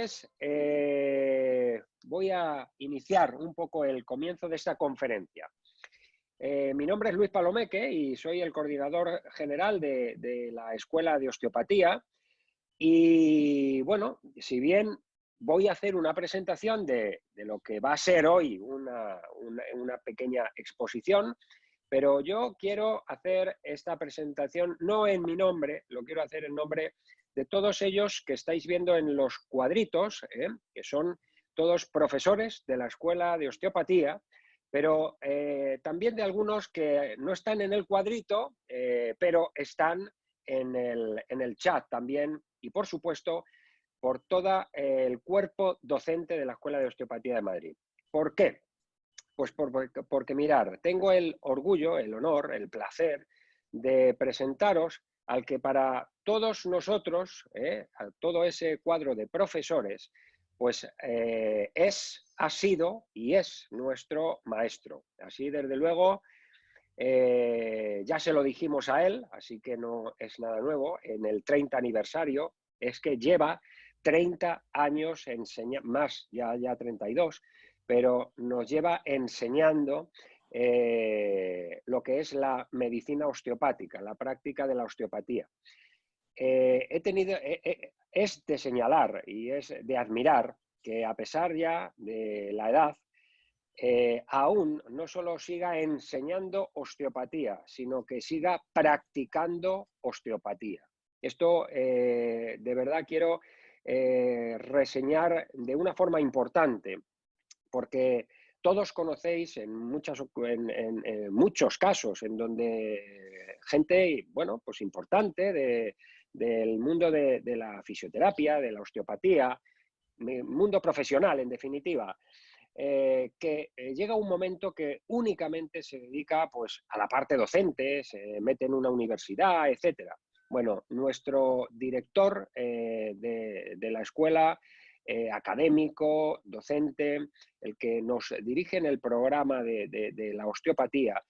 Entonces, voy a iniciar un poco el comienzo de esta conferencia. Mi nombre es Luis Palomeque y soy el coordinador general de la Escuela de Osteopatía. Y bueno, si bien voy a hacer una presentación de lo que va a ser hoy una pequeña exposición, pero yo quiero hacer esta presentación no en mi nombre, lo quiero hacer en nombre de todos ellos que estáis viendo en los cuadritos, que son todos profesores de la Escuela de Osteopatía, pero también de algunos que no están en el cuadrito, pero están en el chat también, y por supuesto por todo el cuerpo docente de la Escuela de Osteopatía de Madrid. ¿Por qué? Pues porque mirar, tengo el orgullo, el honor, el placer de presentaros al que para todos nosotros, a todo ese cuadro de profesores, pues ha sido y es nuestro maestro. Así, desde luego, ya se lo dijimos a él, así que no es nada nuevo, en el 30 aniversario, es que lleva 30 años enseñando, más, ya 32, pero nos lleva enseñando lo que es la medicina osteopática, la práctica de la osteopatía. Es de señalar y es de admirar que a pesar ya de la edad, aún no solo siga enseñando osteopatía, sino que siga practicando osteopatía. Esto de verdad quiero reseñar de una forma importante, porque todos conocéis en muchos casos en donde gente, bueno, pues importante del mundo de la fisioterapia, de la osteopatía, mundo profesional en definitiva, que llega un momento que únicamente se dedica pues, a la parte docente, se mete en una universidad, etcétera. Bueno, nuestro director de la escuela, académico, docente, el que nos dirige en el programa de la osteopatía,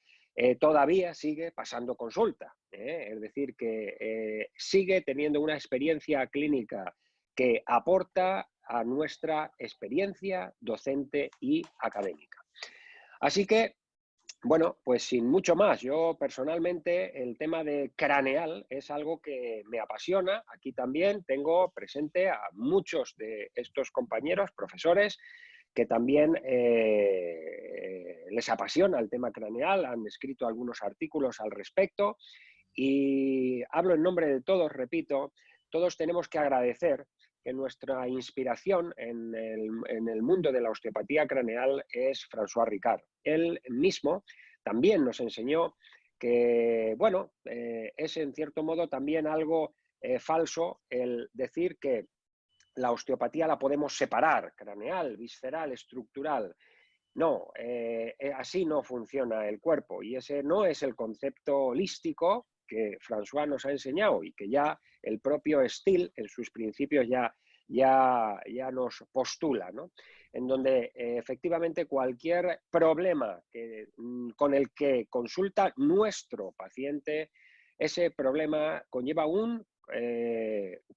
todavía sigue pasando consulta. Es decir, que sigue teniendo una experiencia clínica que aporta a nuestra experiencia docente y académica. Así que, bueno, pues sin mucho más, yo personalmente el tema de craneal es algo que me apasiona. Aquí también tengo presente a muchos de estos compañeros, profesores, que también les apasiona el tema craneal, han escrito algunos artículos al respecto y hablo en nombre de todos, repito, todos tenemos que agradecer que nuestra inspiración en el mundo de la osteopatía craneal es François Ricard. Él mismo también nos enseñó que, bueno, es en cierto modo también algo falso el decir que la osteopatía la podemos separar, craneal, visceral, estructural. No, así no funciona el cuerpo y ese no es el concepto holístico que François nos ha enseñado y que ya el propio Steele en sus principios ya nos postula, ¿no? En donde efectivamente cualquier problema con el que consulta nuestro paciente, ese problema conlleva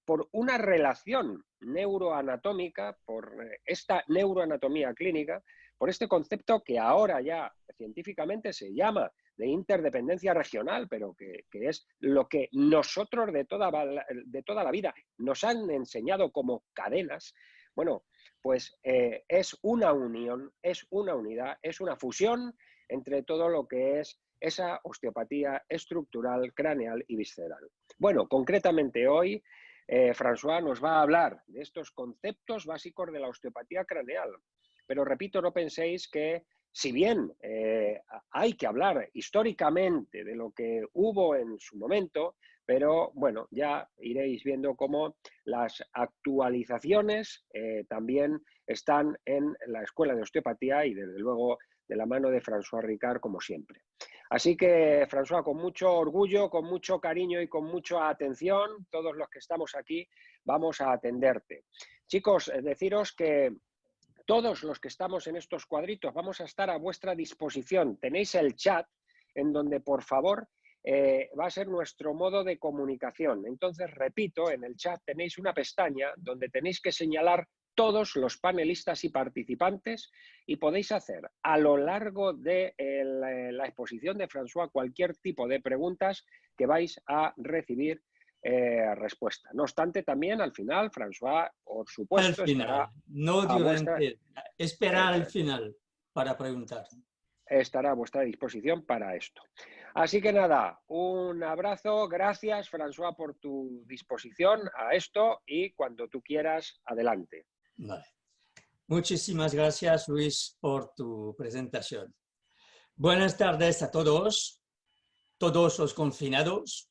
por una relación neuroanatómica, por esta neuroanatomía clínica, por este concepto que ahora ya científicamente se llama de interdependencia regional, pero que es lo que nosotros de toda la vida nos han enseñado como cadenas. Bueno, pues es una unión, es una unidad, es una fusión entre todo lo que es esa osteopatía estructural, craneal y visceral. Bueno, concretamente hoy François nos va a hablar de estos conceptos básicos de la osteopatía craneal. Pero repito, no penséis que si bien hay que hablar históricamente de lo que hubo en su momento, pero bueno, ya iréis viendo cómo las actualizaciones también están en la Escuela de Osteopatía y desde luego de la mano de François Ricard como siempre. Así que, François, con mucho orgullo, con mucho cariño y con mucha atención, todos los que estamos aquí vamos a atenderte. Chicos, deciros que todos los que estamos en estos cuadritos vamos a estar a vuestra disposición. Tenéis el chat en donde, por favor, va a ser nuestro modo de comunicación. Entonces, repito, en el chat tenéis una pestaña donde tenéis que señalar todos los panelistas y participantes, y podéis hacer a lo largo de la exposición de François cualquier tipo de preguntas que vais a recibir respuesta. No obstante, también al final, François, por Al supuesto, estará final, no a vuestra, durante, esperar al final para preguntar. estará a vuestra disposición para esto. Así que nada, un abrazo, gracias François por tu disposición a esto y cuando tú quieras, adelante. Vale. Muchísimas gracias, Luis, por tu presentación. Buenas tardes a todos los confinados,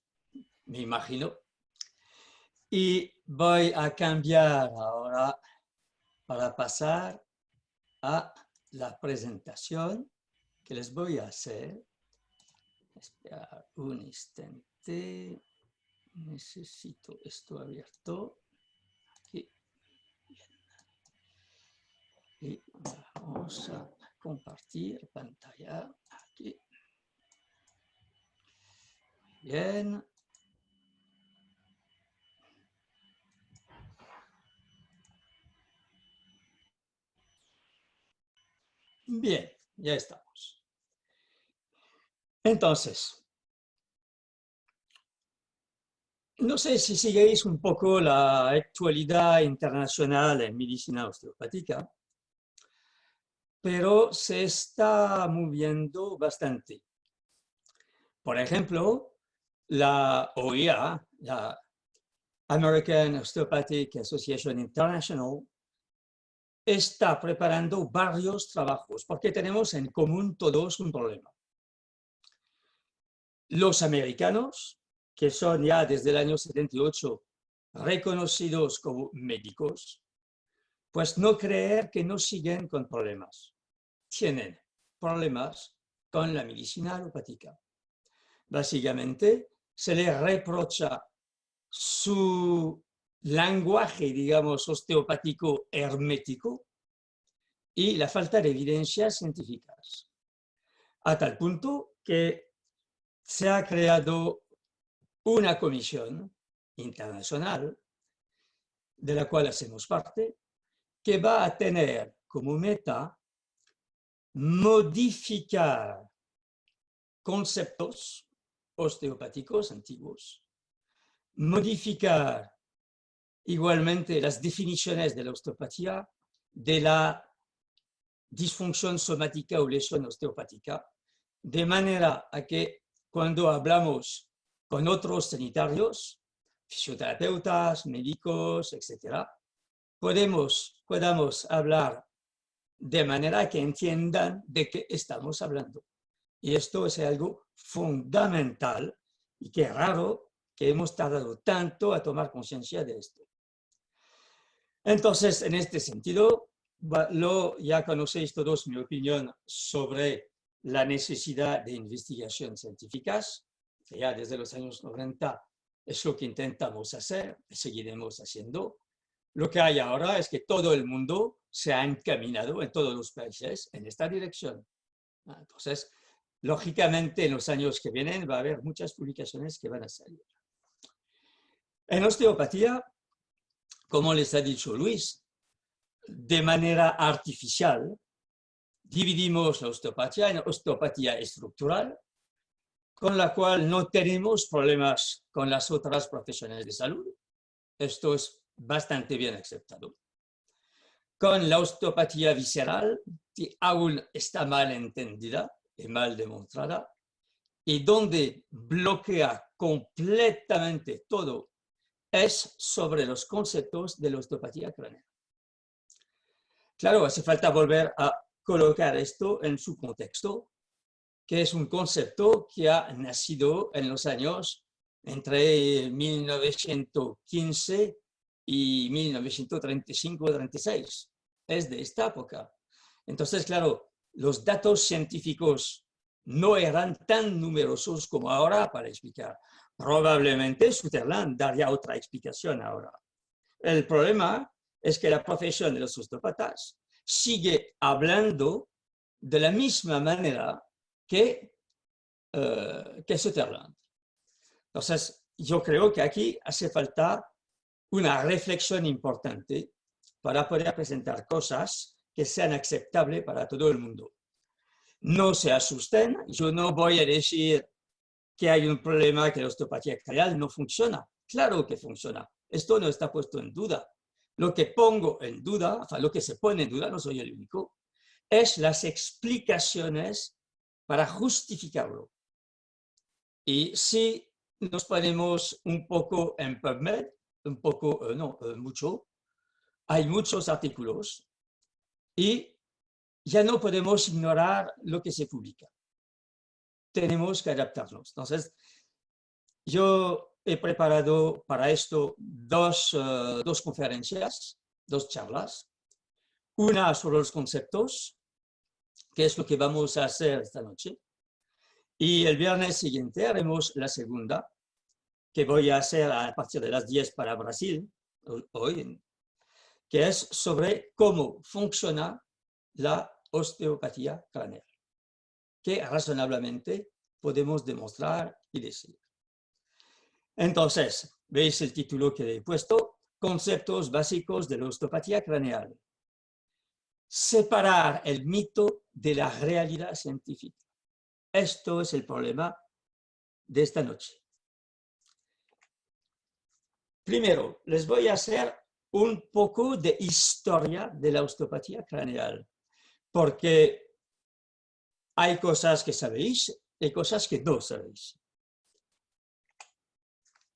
me imagino. Y voy a cambiar ahora para pasar a la presentación que les voy a hacer. Esperar un instante. Necesito esto abierto. Aquí. Y vamos a compartir pantalla aquí. Bien. Bien, ya estamos. Entonces, no sé si seguís un poco la actualidad internacional en medicina osteopática, pero se está moviendo bastante. Por ejemplo, la OIA, la American Osteopathic Association International, está preparando varios trabajos porque tenemos en común todos un problema. Los americanos, que son ya desde el año 78 reconocidos como médicos, pues no creer que no siguen con problemas. Tienen problemas con la medicina alopática. Básicamente, se les reprocha su lenguaje, digamos, osteopático hermético y la falta de evidencias científicas. A tal punto que se ha creado una comisión internacional, de la cual hacemos parte, que va a tener como meta modificar conceptos osteopáticos antiguos, modificar igualmente las definiciones de la osteopatía, de la disfunción somática o lesión osteopática, de manera a que cuando hablamos con otros sanitarios, fisioterapeutas, médicos, etc., podamos hablar de manera que entiendan de qué estamos hablando. Y esto es algo fundamental y que es raro que hemos tardado tanto a tomar conciencia de esto. Entonces, en este sentido, ya conocéis todos mi opinión sobre la necesidad de investigaciones científicas, que ya desde los años 90 es lo que intentamos hacer y seguiremos haciendo. Lo que hay ahora es que todo el mundo se ha encaminado en todos los países en esta dirección. Entonces, lógicamente, en los años que vienen va a haber muchas publicaciones que van a salir. En osteopatía, como les ha dicho Luis, de manera artificial, dividimos la osteopatía en osteopatía estructural, con la cual no tenemos problemas con las otras profesiones de salud. Esto es bastante bien aceptado. Con la osteopatía visceral, que aún está mal entendida y mal demostrada, y donde bloquea completamente todo, es sobre los conceptos de la osteopatía craneal. Claro, hace falta volver a colocar esto en su contexto, que es un concepto que ha nacido en los años entre 1915 y 1935-36. Es de esta época. Entonces, claro, los datos científicos no eran tan numerosos como ahora para explicar. Probablemente Sutherland daría otra explicación ahora. El problema es que la profesión de los osteópatas sigue hablando de la misma manera que Sutherland. Entonces, yo creo que aquí hace falta una reflexión importante, para poder presentar cosas que sean aceptables para todo el mundo. No se asusten, yo no voy a decir que hay un problema, que la osteopatía craneal no funciona. Claro que funciona. Esto no está puesto en duda. Lo que pongo en duda, o sea, lo que se pone en duda, no soy el único, es las explicaciones para justificarlo. Y si nos ponemos un poco en PubMed, un poco, mucho, hay muchos artículos y ya no podemos ignorar lo que se publica. Tenemos que adaptarnos. Entonces, yo he preparado para esto dos conferencias, dos charlas. Una sobre los conceptos, que es lo que vamos a hacer esta noche. Y el viernes siguiente haremos la segunda, que voy a hacer a partir de las 10 para Brasil, hoy, que es sobre cómo funciona la osteopatía craneal, que razonablemente podemos demostrar y decir. Entonces, veis el título que he puesto, Conceptos básicos de la osteopatía craneal. Separar el mito de la realidad científica. Esto es el problema de esta noche. Primero, les voy a hacer un poco de historia de la osteopatía craneal, porque hay cosas que sabéis y cosas que no sabéis.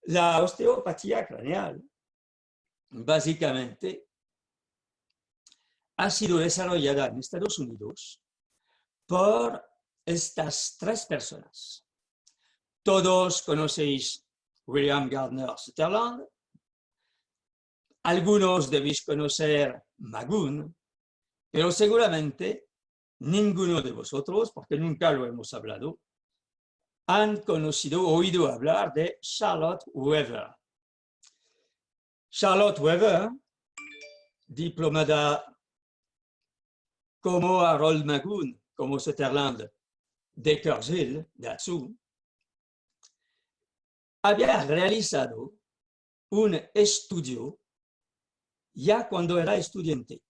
La osteopatía craneal, básicamente, ha sido desarrollada en Estados Unidos por estas tres personas. Todos conocéis William Gardner Sutherland. Algunos debéis conocer Magoon, pero seguramente ninguno de vosotros, porque nunca lo hemos hablado, han oído hablar de Charlotte Weaver. Charlotte Weaver, diplomada como Harold Magoon, como Sutherland, de Kergil, de Atsu, había realizado un estudio ya cuando era estudiante.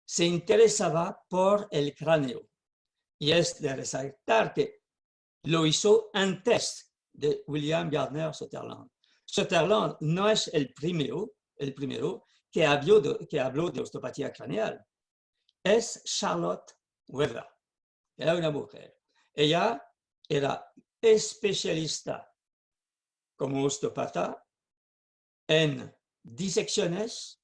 Se interesaba por el cráneo. Y es de resaltar que lo hizo antes de William Gardner Sutherland. Sutherland no es el primero que habló de osteopatía craneal. Es Charlotte Weaver. Era una mujer. Ella era especialista como osteopata en disecciones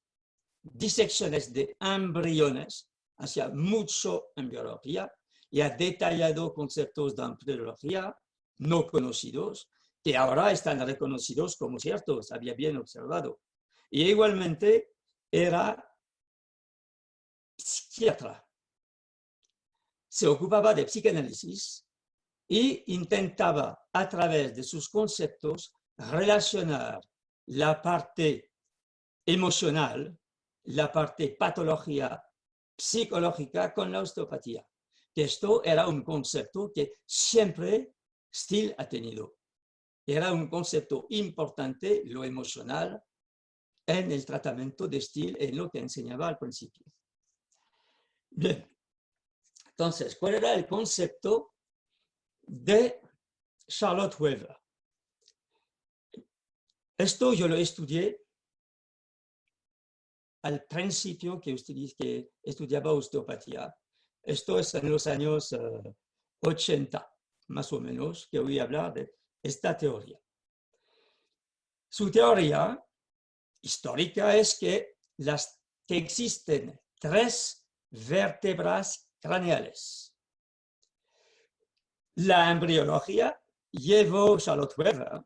de embriones, hacía mucho en biología y ha detallado conceptos de embriología no conocidos que ahora están reconocidos como ciertos, había bien observado. Y igualmente era psiquiatra. Se ocupaba de psicoanálisis e intentaba a través de sus conceptos relacionar la parte emocional, la parte patología psicológica con la osteopatía. Que esto era un concepto que siempre Steele ha tenido. Era un concepto importante, lo emocional, en el tratamiento de Steele, en lo que enseñaba al principio. Bien. Entonces, ¿cuál era el concepto de Charlotte Weaver? Esto yo lo estudié al principio que estudiaba osteopatía. Esto es en los años 80, más o menos, que oí hablar de esta teoría. Su teoría histórica es que existen tres vértebras craneales. La embriología llevó a Charlotte Weaver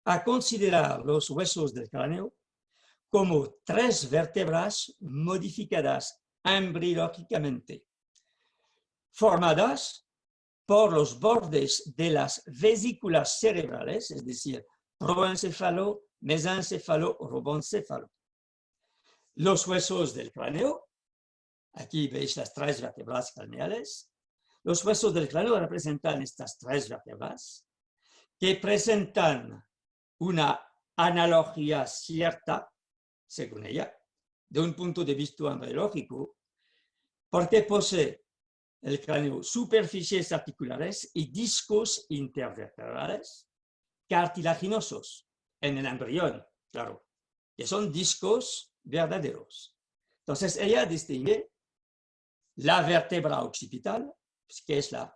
a considerar los huesos del cráneo como tres vértebras modificadas embriológicamente, formadas por los bordes de las vesículas cerebrales, es decir, proencéfalo, mesencéfalo, roboencéfalo. Los huesos del cráneo, aquí veis las tres vértebras craneales, los huesos del cráneo representan estas tres vértebras que presentan una analogía cierta, según ella, de un punto de vista embriológico porque posee el cráneo superficies articulares y discos intervertebrales cartilaginosos en el embrión, claro, que son discos verdaderos. Entonces, ella distingue la vértebra occipital, que es la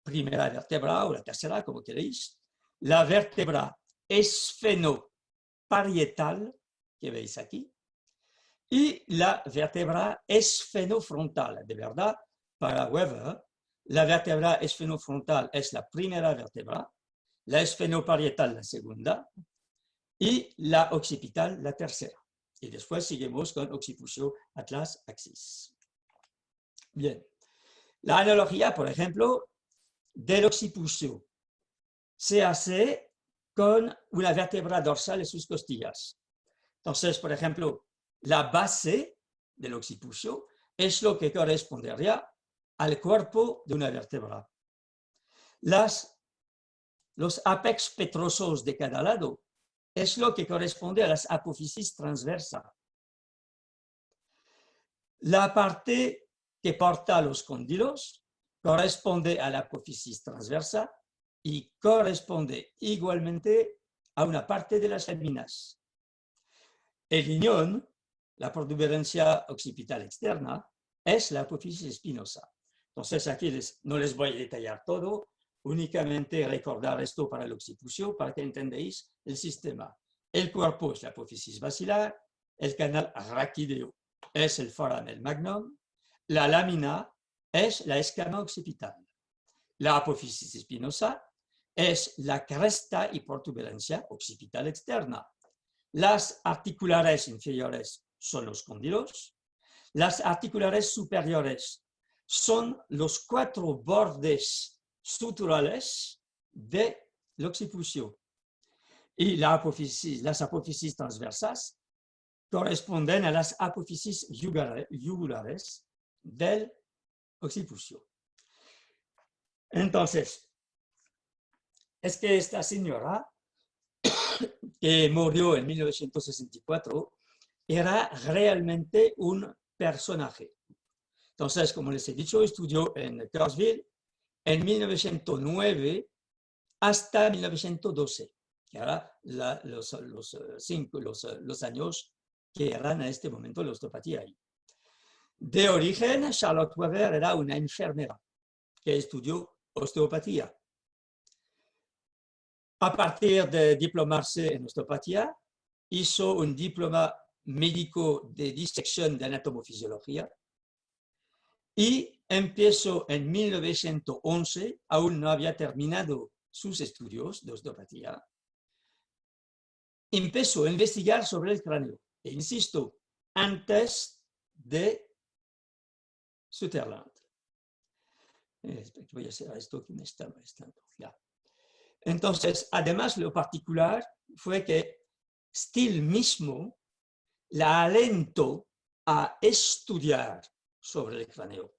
primera vértebra o la tercera, como queréis, la vértebra esfenoparietal, que veis aquí, y la vértebra esfenofrontal. De verdad, para Weber, la vértebra esfenofrontal es la primera vértebra, la esfenoparietal la segunda y la occipital la tercera. Y después seguimos con occipucio, atlas, axis. Bien. La analogía, por ejemplo, del occipucio se hace con una vértebra dorsal en sus costillas. Entonces, por ejemplo, la base del occipucio es lo que correspondería al cuerpo de una vértebra. Los apex petrosos de cada lado es lo que corresponde a las apófisis transversas. La parte que porta los cóndilos corresponde a la apófisis transversa y corresponde igualmente a una parte de las láminas. El riñón, la protuberancia occipital externa, es la apófisis espinosa. Entonces, aquí no les voy a detallar todo, únicamente recordar esto para el occipucio, para que entendáis el sistema. El cuerpo es la apófisis basilar, el canal raquídeo es el foramen magnum, la lámina es la escama occipital. La apófisis espinosa es la cresta y protuberancia occipital externa. Las articulares inferiores son los cóndilos. Las articulares superiores son los 4 bordes suturales del occipucio. Y las apófisis transversas corresponden a las apófisis yugulares del occipucio. Entonces, es que esta señora que murió en 1964, era realmente un personaje. Entonces, como les he dicho, estudió en Carlsville en 1909 hasta 1912, que eran los años que eran en este momento la osteopatía ahí. De origen, Charlotte Weber era una enfermera que estudió osteopatía. A partir de diplomarse en osteopatía, hizo un diploma médico de disección de anatomofisiología y empezó en 1911, aún no había terminado sus estudios de osteopatía, empezó a investigar sobre el cráneo, e insisto, antes de Sutherland. Voy a hacer esto que me está molestando. Ya. Entonces, además, lo particular fue que Still mismo la alentó a estudiar sobre el cráneo,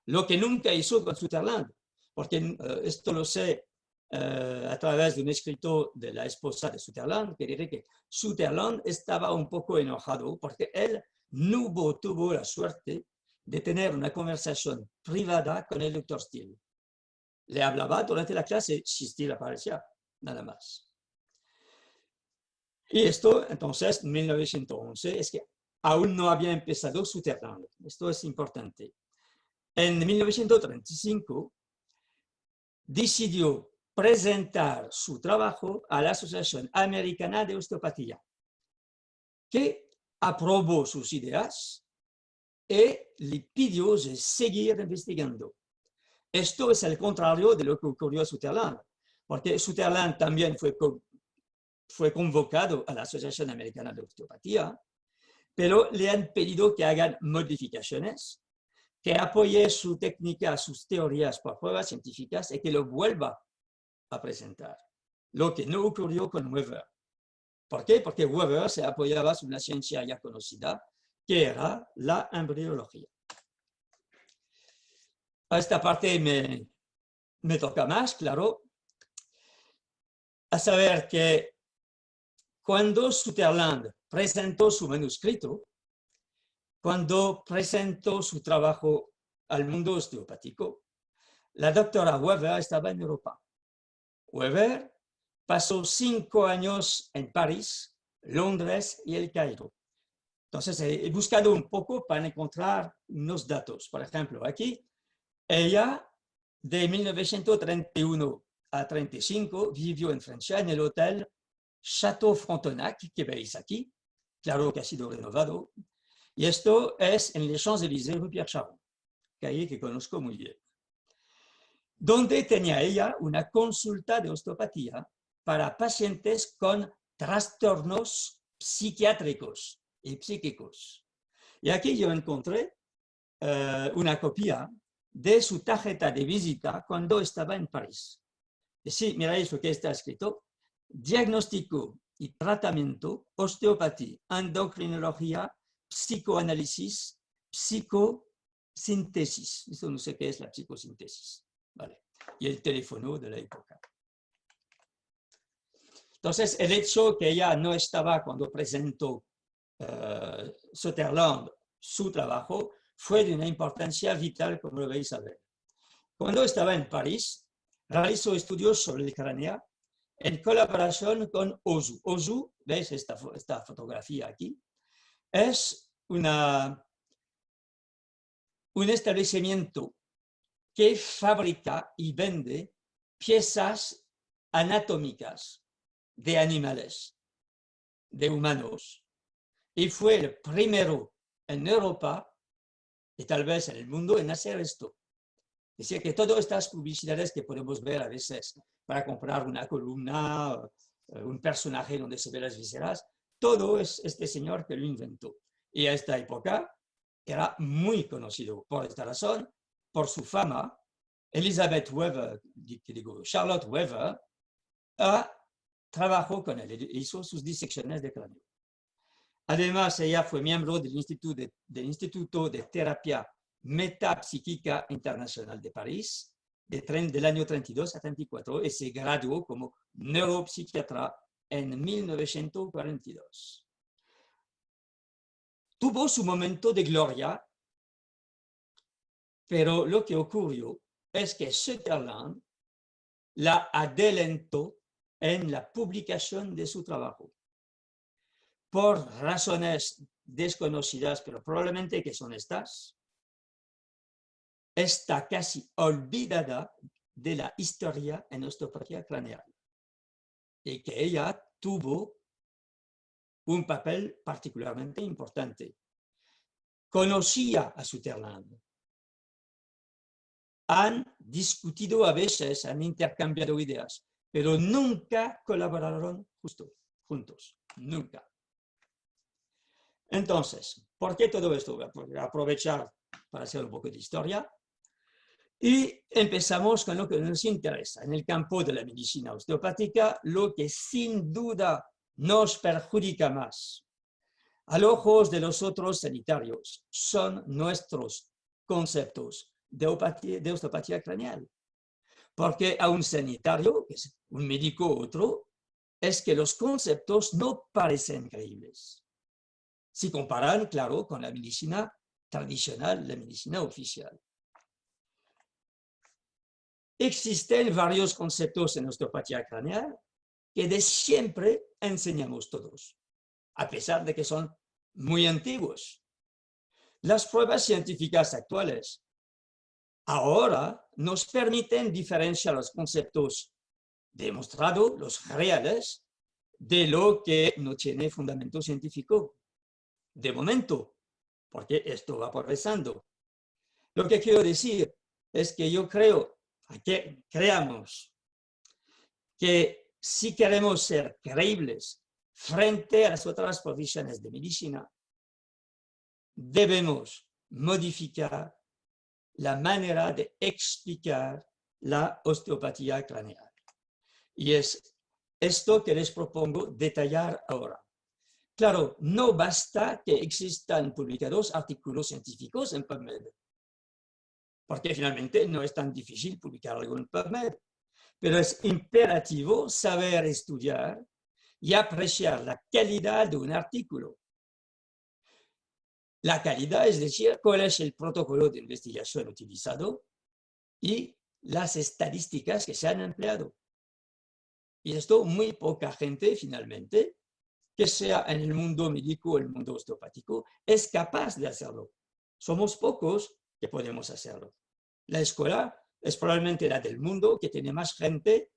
lo que nunca hizo con Sutherland, porque esto lo sé a través de un escrito de la esposa de Sutherland, que dice que Sutherland estaba un poco enojado porque él no tuvo la suerte de tener una conversación privada con el doctor Still. Le hablaba durante la clase si Still aparecía, nada más. Y esto, entonces, en 1911, es que aún no había empezado Sutherland. Esto es importante. En 1935, decidió presentar su trabajo a la Asociación Americana de Osteopatía, que aprobó sus ideas y le pidió de seguir investigando. Esto es el contrario de lo que ocurrió a Sutherland, porque Sutherland también fue convocado a la Asociación Americana de Osteopatía, pero le han pedido que hagan modificaciones, que apoye su técnica, sus teorías por pruebas científicas y que lo vuelva a presentar. Lo que no ocurrió con Weber. ¿Por qué? Porque Weber se apoyaba en una ciencia ya conocida, que era la embriología. A esta parte me toca más, claro, a saber que cuando Sutherland presentó su manuscrito, cuando presentó su trabajo al mundo osteopático, la doctora Weber estaba en Europa. Weber pasó 5 años en París, Londres y El Cairo. Entonces, he buscado un poco para encontrar unos datos. Por ejemplo, aquí, ella de 1931 a 35 vivió en Francia en el hotel Château Frontenac, que veis aquí. Claro que ha sido renovado. Y esto es en les Champs-Élysées, rue Pierre Charon, calle que conozco muy bien, donde tenía ella una consulta de osteopatía para pacientes con trastornos psiquiátricos y psíquicos. Y aquí yo encontré una copia de su tarjeta de visita cuando estaba en París. Y sí, miráis lo que está escrito: diagnóstico y tratamiento, osteopatía, endocrinología, psicoanálisis, psicosíntesis. Eso no sé qué es la psicosíntesis. Vale. Y el teléfono de la época. Entonces, el hecho que ella no estaba cuando presentó Sutherland su trabajo fue de una importancia vital, como lo veis a ver. Cuando estaba en París, realizó estudios sobre el cráneo en colaboración con Ozu. Ozu, ¿veis esta fotografía aquí? Es un establecimiento que fabrica y vende piezas anatómicas de animales, de humanos, y fue el primero en Europa y tal vez en el mundo en hacer esto. Es decir, que todas estas publicidades que podemos ver a veces para comprar una columna, un personaje donde se ven las vísceras, todo es este señor que lo inventó. Y a esta época era muy conocido por esta razón, por su fama. Elizabeth Weber, Charlotte Weber, trabajó con él, hizo sus disecciones de cráneo. Además, ella fue miembro del Instituto de Terapia Metapsíquica Internacional de París del año 32 a 34 y se graduó como neuropsiquiatra en 1942. Tuvo su momento de gloria, pero lo que ocurrió es que Sutherland la adelantó en la publicación de su trabajo. Por razones desconocidas, pero probablemente que son estas, está casi olvidada de la historia en osteopatía craneal y que ella tuvo un papel particularmente importante. Conocía a Sutherland. Han discutido a veces, han intercambiado ideas, pero nunca colaboraron juntos, nunca. Entonces, ¿por qué todo esto? Voy a aprovechar para hacer un poco de historia. Y empezamos con lo que nos interesa. En el campo de la medicina osteopática, lo que sin duda nos perjudica más a los ojos de los otros sanitarios son nuestros conceptos de osteopatía craneal. Porque a un sanitario, que es un médico u otro, es que los conceptos no parecen creíbles. Si comparan, claro, con la medicina tradicional, la medicina oficial. Existen varios conceptos en osteopatía craneal que de siempre enseñamos todos, a pesar de que son muy antiguos. Las pruebas científicas actuales ahora nos permiten diferenciar los conceptos demostrados, los reales, de lo que no tiene fundamento científico. De momento, porque esto va progresando. Lo que quiero decir es que yo creamos que si queremos ser creíbles frente a las otras profesiones de medicina, debemos modificar la manera de explicar la osteopatía craneal. Y es esto que les propongo detallar ahora. Claro, no basta que existan publicados artículos científicos en PubMed, porque finalmente no es tan difícil publicar algo en PubMed, pero es imperativo saber estudiar y apreciar la calidad de un artículo. La calidad, es decir, cuál es el protocolo de investigación utilizado y las estadísticas que se han empleado. Y esto muy poca gente, finalmente, que sea en el mundo médico o el mundo osteopático, es capaz de hacerlo. Somos pocos que podemos hacerlo. La escuela es probablemente la del mundo que tiene más gente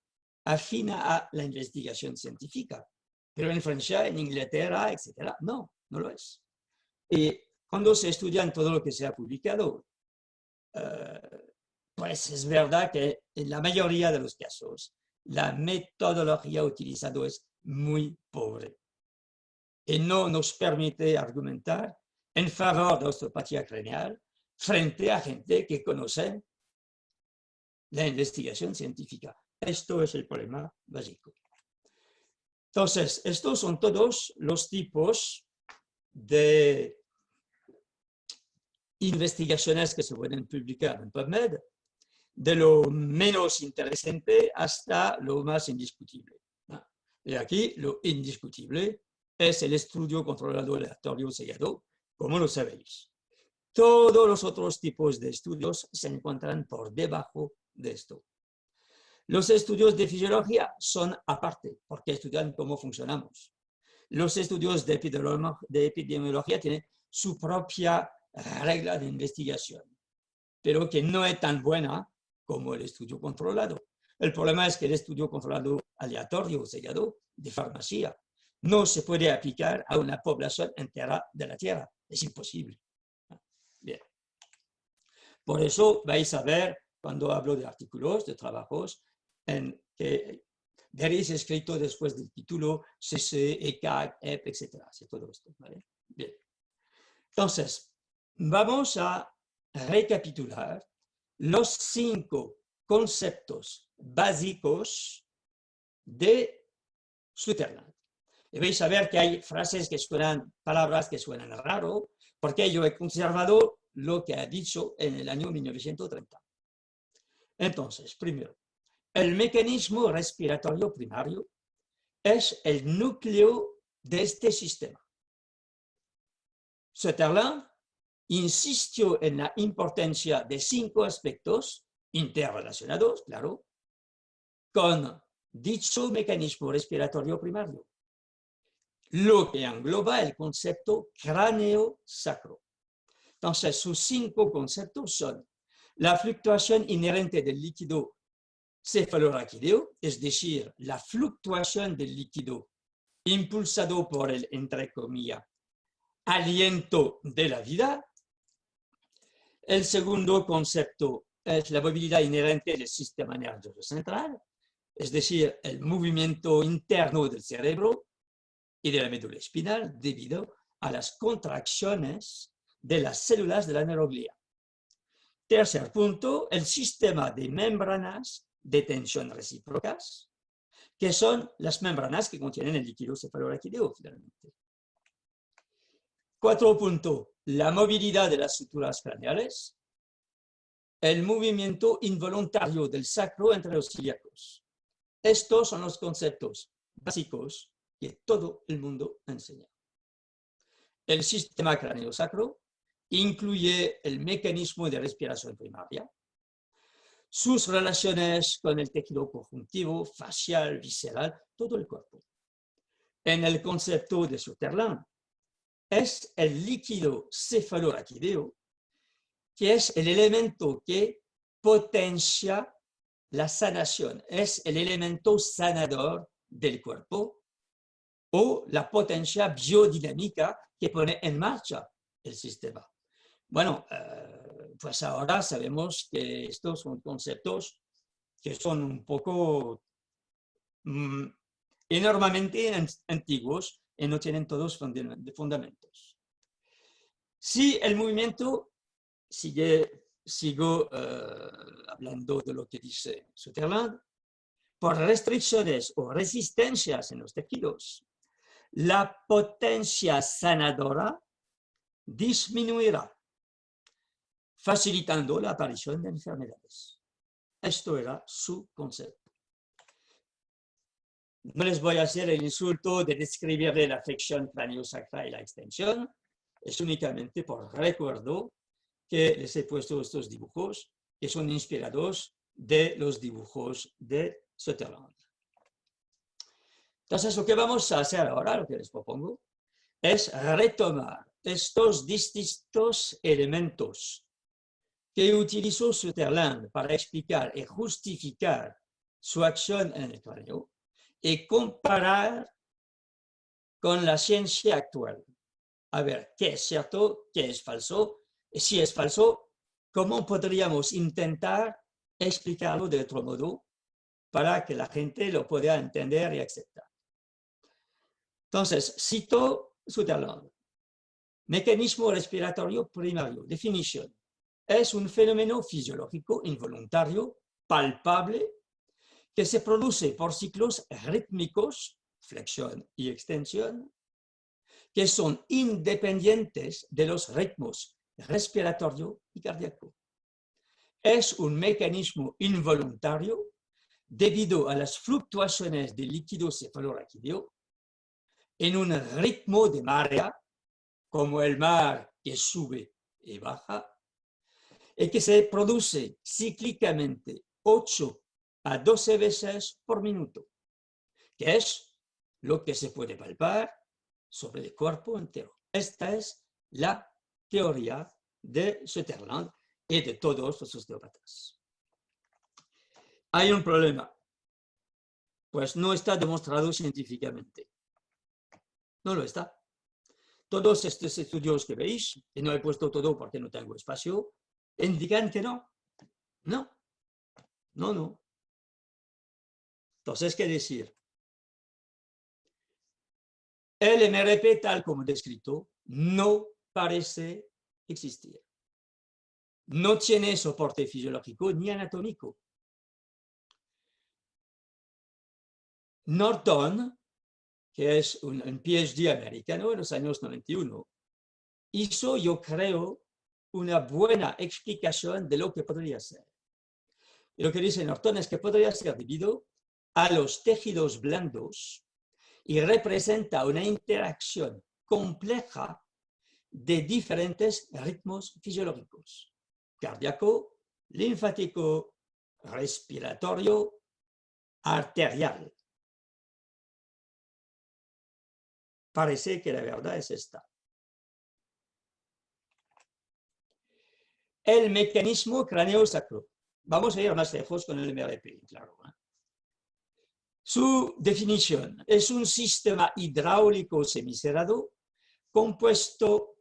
afina a la investigación científica. Pero en Francia, en Inglaterra, etc., no lo es. Y cuando se estudia todo lo que se ha publicado, pues es verdad que en la mayoría de los casos la metodología utilizada es muy pobre y no nos permite argumentar en favor de la osteopatía craneal frente a gente que conoce la investigación científica. Esto es el problema básico. Entonces, estos son todos los tipos de investigaciones que se pueden publicar en PubMed, de lo menos interesante hasta lo más indiscutible. Y aquí lo indiscutible es el estudio controlado aleatorio sellado, como lo sabéis. Todos los otros tipos de estudios se encuentran por debajo de esto. Los estudios de fisiología son aparte, porque estudian cómo funcionamos. Los estudios de epidemiología tienen su propia regla de investigación, pero que no es tan buena como el estudio controlado. El problema es que el estudio controlado aleatorio o sellado de farmacia no se puede aplicar a una población entera de la Tierra. Es imposible. Bien. Por eso vais a ver, cuando hablo de artículos, de trabajos, en que veréis escrito después del título CC, ECAC, EP, etc. Es todo esto. ¿Vale? Bien. Entonces, vamos a recapitular los 5 conceptos básicos de Sutherland. Y vais a ver que hay frases que suenan, palabras que suenan raro, porque yo he conservado lo que ha dicho en el año 1930. Entonces, primero, el mecanismo respiratorio primario es el núcleo de este sistema. Sutherland insistió en la importancia de 5 aspectos interrelacionados, claro, con dicho mecanismo respiratorio primario, lo que engloba el concepto cráneo-sacro. Entonces, sus 5 conceptos son la fluctuación inherente del líquido cefalorraquídeo, es decir, la fluctuación del líquido impulsado por el, entre comillas, aliento de la vida. El segundo concepto es la movilidad inherente del sistema nervioso central, es decir, el movimiento interno del cerebro y de la médula espinal debido a las contracciones de las células de la neuroglía. Tercer punto, el sistema de membranas de tensión recíprocas, que son las membranas que contienen el líquido cefalorraquídeo, finalmente. 4 puntos, la movilidad de las suturas craneales, el movimiento involuntario del sacro entre los ilíacos. Estos son los conceptos básicos que todo el mundo enseña. El sistema cráneo-sacro incluye el mecanismo de respiración primaria, sus relaciones con el tejido conjuntivo, facial, visceral, todo el cuerpo. En el concepto de Sutherland, es el líquido cefalorraquídeo, que es el elemento que potencia la sanación, es el elemento sanador del cuerpo o la potencia biodinámica que pone en marcha el sistema. Bueno, pues ahora sabemos que estos son conceptos que son un poco enormemente antiguos y no tienen todos fundamentos. Si el movimiento, sigo hablando de lo que dice Sutherland, por restricciones o resistencias en los tejidos, la potencia sanadora disminuirá, facilitando la aparición de enfermedades. Esto era su concepto. No les voy a hacer el insulto de describirle la flexión craneosacral y la extensión, es únicamente por recuerdo que les he puesto estos dibujos que son inspirados de los dibujos de Sutherland. Entonces, lo que vamos a hacer ahora, lo que les propongo, es retomar estos distintos elementos que utilizó Sutherland para explicar y justificar su acción en el cráneo y comparar con la ciencia actual. A ver qué es cierto, qué es falso, y si es falso, cómo podríamos intentar explicarlo de otro modo para que la gente lo pueda entender y aceptar. Entonces, cito Sutherland. Mecanismo respiratorio primario. Definición. Es un fenómeno fisiológico involuntario, palpable, que se produce por ciclos rítmicos, flexión y extensión, que son independientes de los ritmos respiratorio y cardíaco. Es un mecanismo involuntario debido a las fluctuaciones del líquido cefalorraquídeo en un ritmo de marea, como el mar que sube y baja, y que se produce cíclicamente 8 a 12 veces por minuto, que es lo que se puede palpar sobre el cuerpo entero. Esta es la teoría de Sutherland y de todos los osteópatas. Hay un problema, pues no está demostrado científicamente. No lo está. Todos estos estudios que veis, y no he puesto todo porque no tengo espacio, indican que no. No. Entonces, ¿qué decir? El MRP, tal como descrito, no parece existir. No tiene soporte fisiológico ni anatómico. Norton, que es un PhD americano en los años 91, hizo, yo creo, una buena explicación de lo que podría ser. Y lo que dice Norton es que podría ser debido a los tejidos blandos y representa una interacción compleja de diferentes ritmos fisiológicos: cardíaco, linfático, respiratorio, arterial. Parece que la verdad es esta. El mecanismo craneosacro. Vamos a ir más lejos con el MRP, claro. Su definición es un sistema hidráulico semicerrado compuesto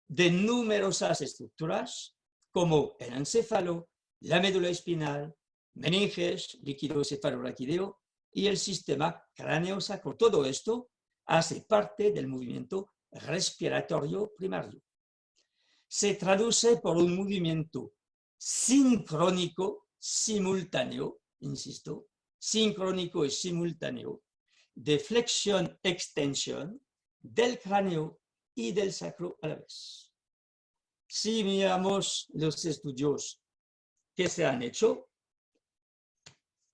de numerosas estructuras como el encéfalo, la médula espinal, meninges, líquido cefalorraquídeo y el sistema craneosacro. Todo esto hace parte del movimiento respiratorio primario. Se traduce por un movimiento sincrónico, simultáneo, insisto, sincrónico y simultáneo, de flexión-extensión del cráneo y del sacro a la vez. Si miramos los estudios que se han hecho,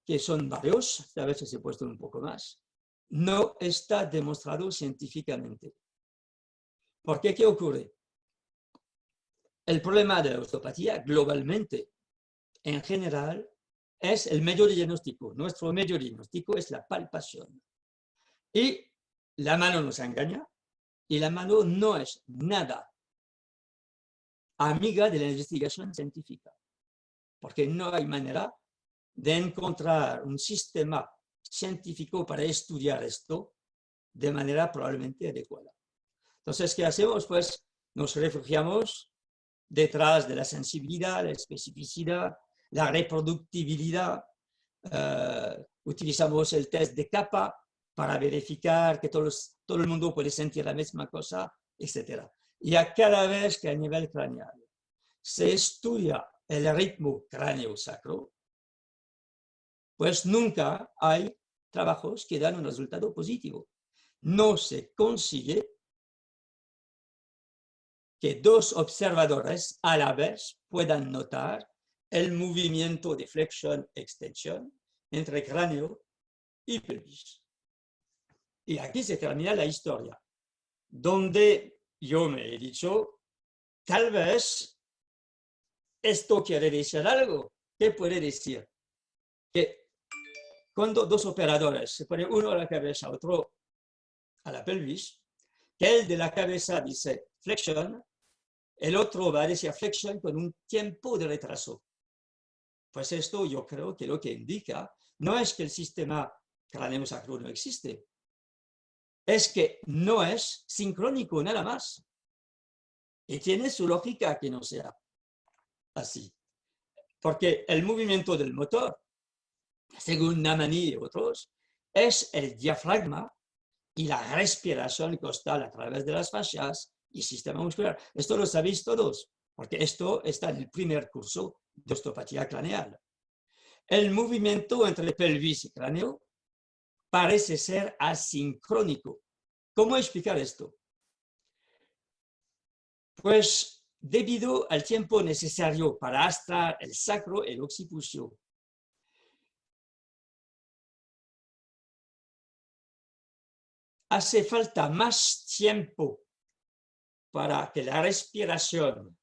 que son varios, a veces he puesto un poco más, no está demostrado científicamente. ¿Por qué? ¿Qué ocurre? El problema de la osteopatía globalmente, en general, es el medio de diagnóstico. Nuestro medio de diagnóstico es la palpación. Y la mano nos engaña, y la mano no es nada amiga de la investigación científica, porque no hay manera de encontrar un sistema científico para estudiar esto de manera probablemente adecuada. Entonces, ¿qué hacemos? Pues nos refugiamos detrás de la sensibilidad, la especificidad, la reproductibilidad. Utilizamos el test de capa para verificar que todo el mundo puede sentir la misma cosa, etc. Y a cada vez que a nivel craneal se estudia el ritmo cráneo-sacro, pues nunca hay trabajos que dan un resultado positivo. No se consigue que dos observadores a la vez puedan notar el movimiento de flexión-extensión entre cráneo y pelvis. Y aquí se termina la historia, donde yo me he dicho, tal vez esto quiere decir algo. ¿Qué puede decir? Que cuando dos operadores se ponen uno a la cabeza, otro a la pelvis, que el de la cabeza dice flexion, el otro va a decir flexion con un tiempo de retraso. Pues esto yo creo que lo que indica no es que el sistema cráneo-sacro no existe, es que no es sincrónico nada más. Y tiene su lógica que no sea así. Porque el movimiento del motor, según Namani y otros, es el diafragma y la respiración costal a través de las fascias y sistema muscular. Esto lo sabéis todos, porque esto está en el primer curso de osteopatía craneal. El movimiento entre pelvis y cráneo parece ser asincrónico. ¿Cómo explicar esto? Pues debido al tiempo necesario para arrastrar el sacro y el occipucio, hace falta más tiempo para que la respiración,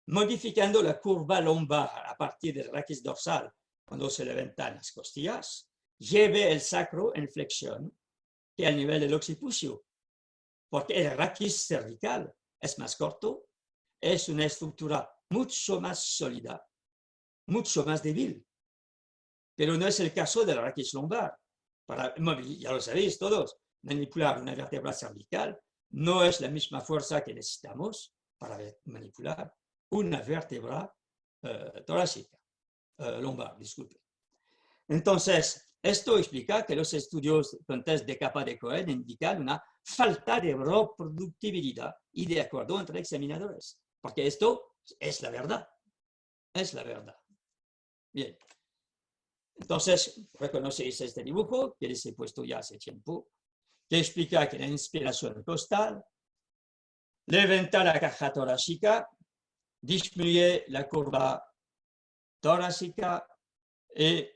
modificando la curva lumbar a partir del raquis dorsal, cuando se levantan las costillas, lleve el sacro en flexión que al nivel del occipucio, porque el raquis cervical es más corto, es una estructura mucho más sólida, mucho más débil, pero no es el caso del raquis lumbar. Ya lo sabéis todos, manipular una vértebra cervical no es la misma fuerza que necesitamos para manipular una vértebra torácica, lumbar, disculpe. Entonces, esto explica que los estudios con test de capa de Cohen indican una falta de reproductibilidad y de acuerdo entre examinadores, porque esto es la verdad, es la verdad. Bien, entonces reconocéis este dibujo que les he puesto ya hace tiempo, que explica que la inspiración costal levanta la caja torácica, disminuye la curva torácica y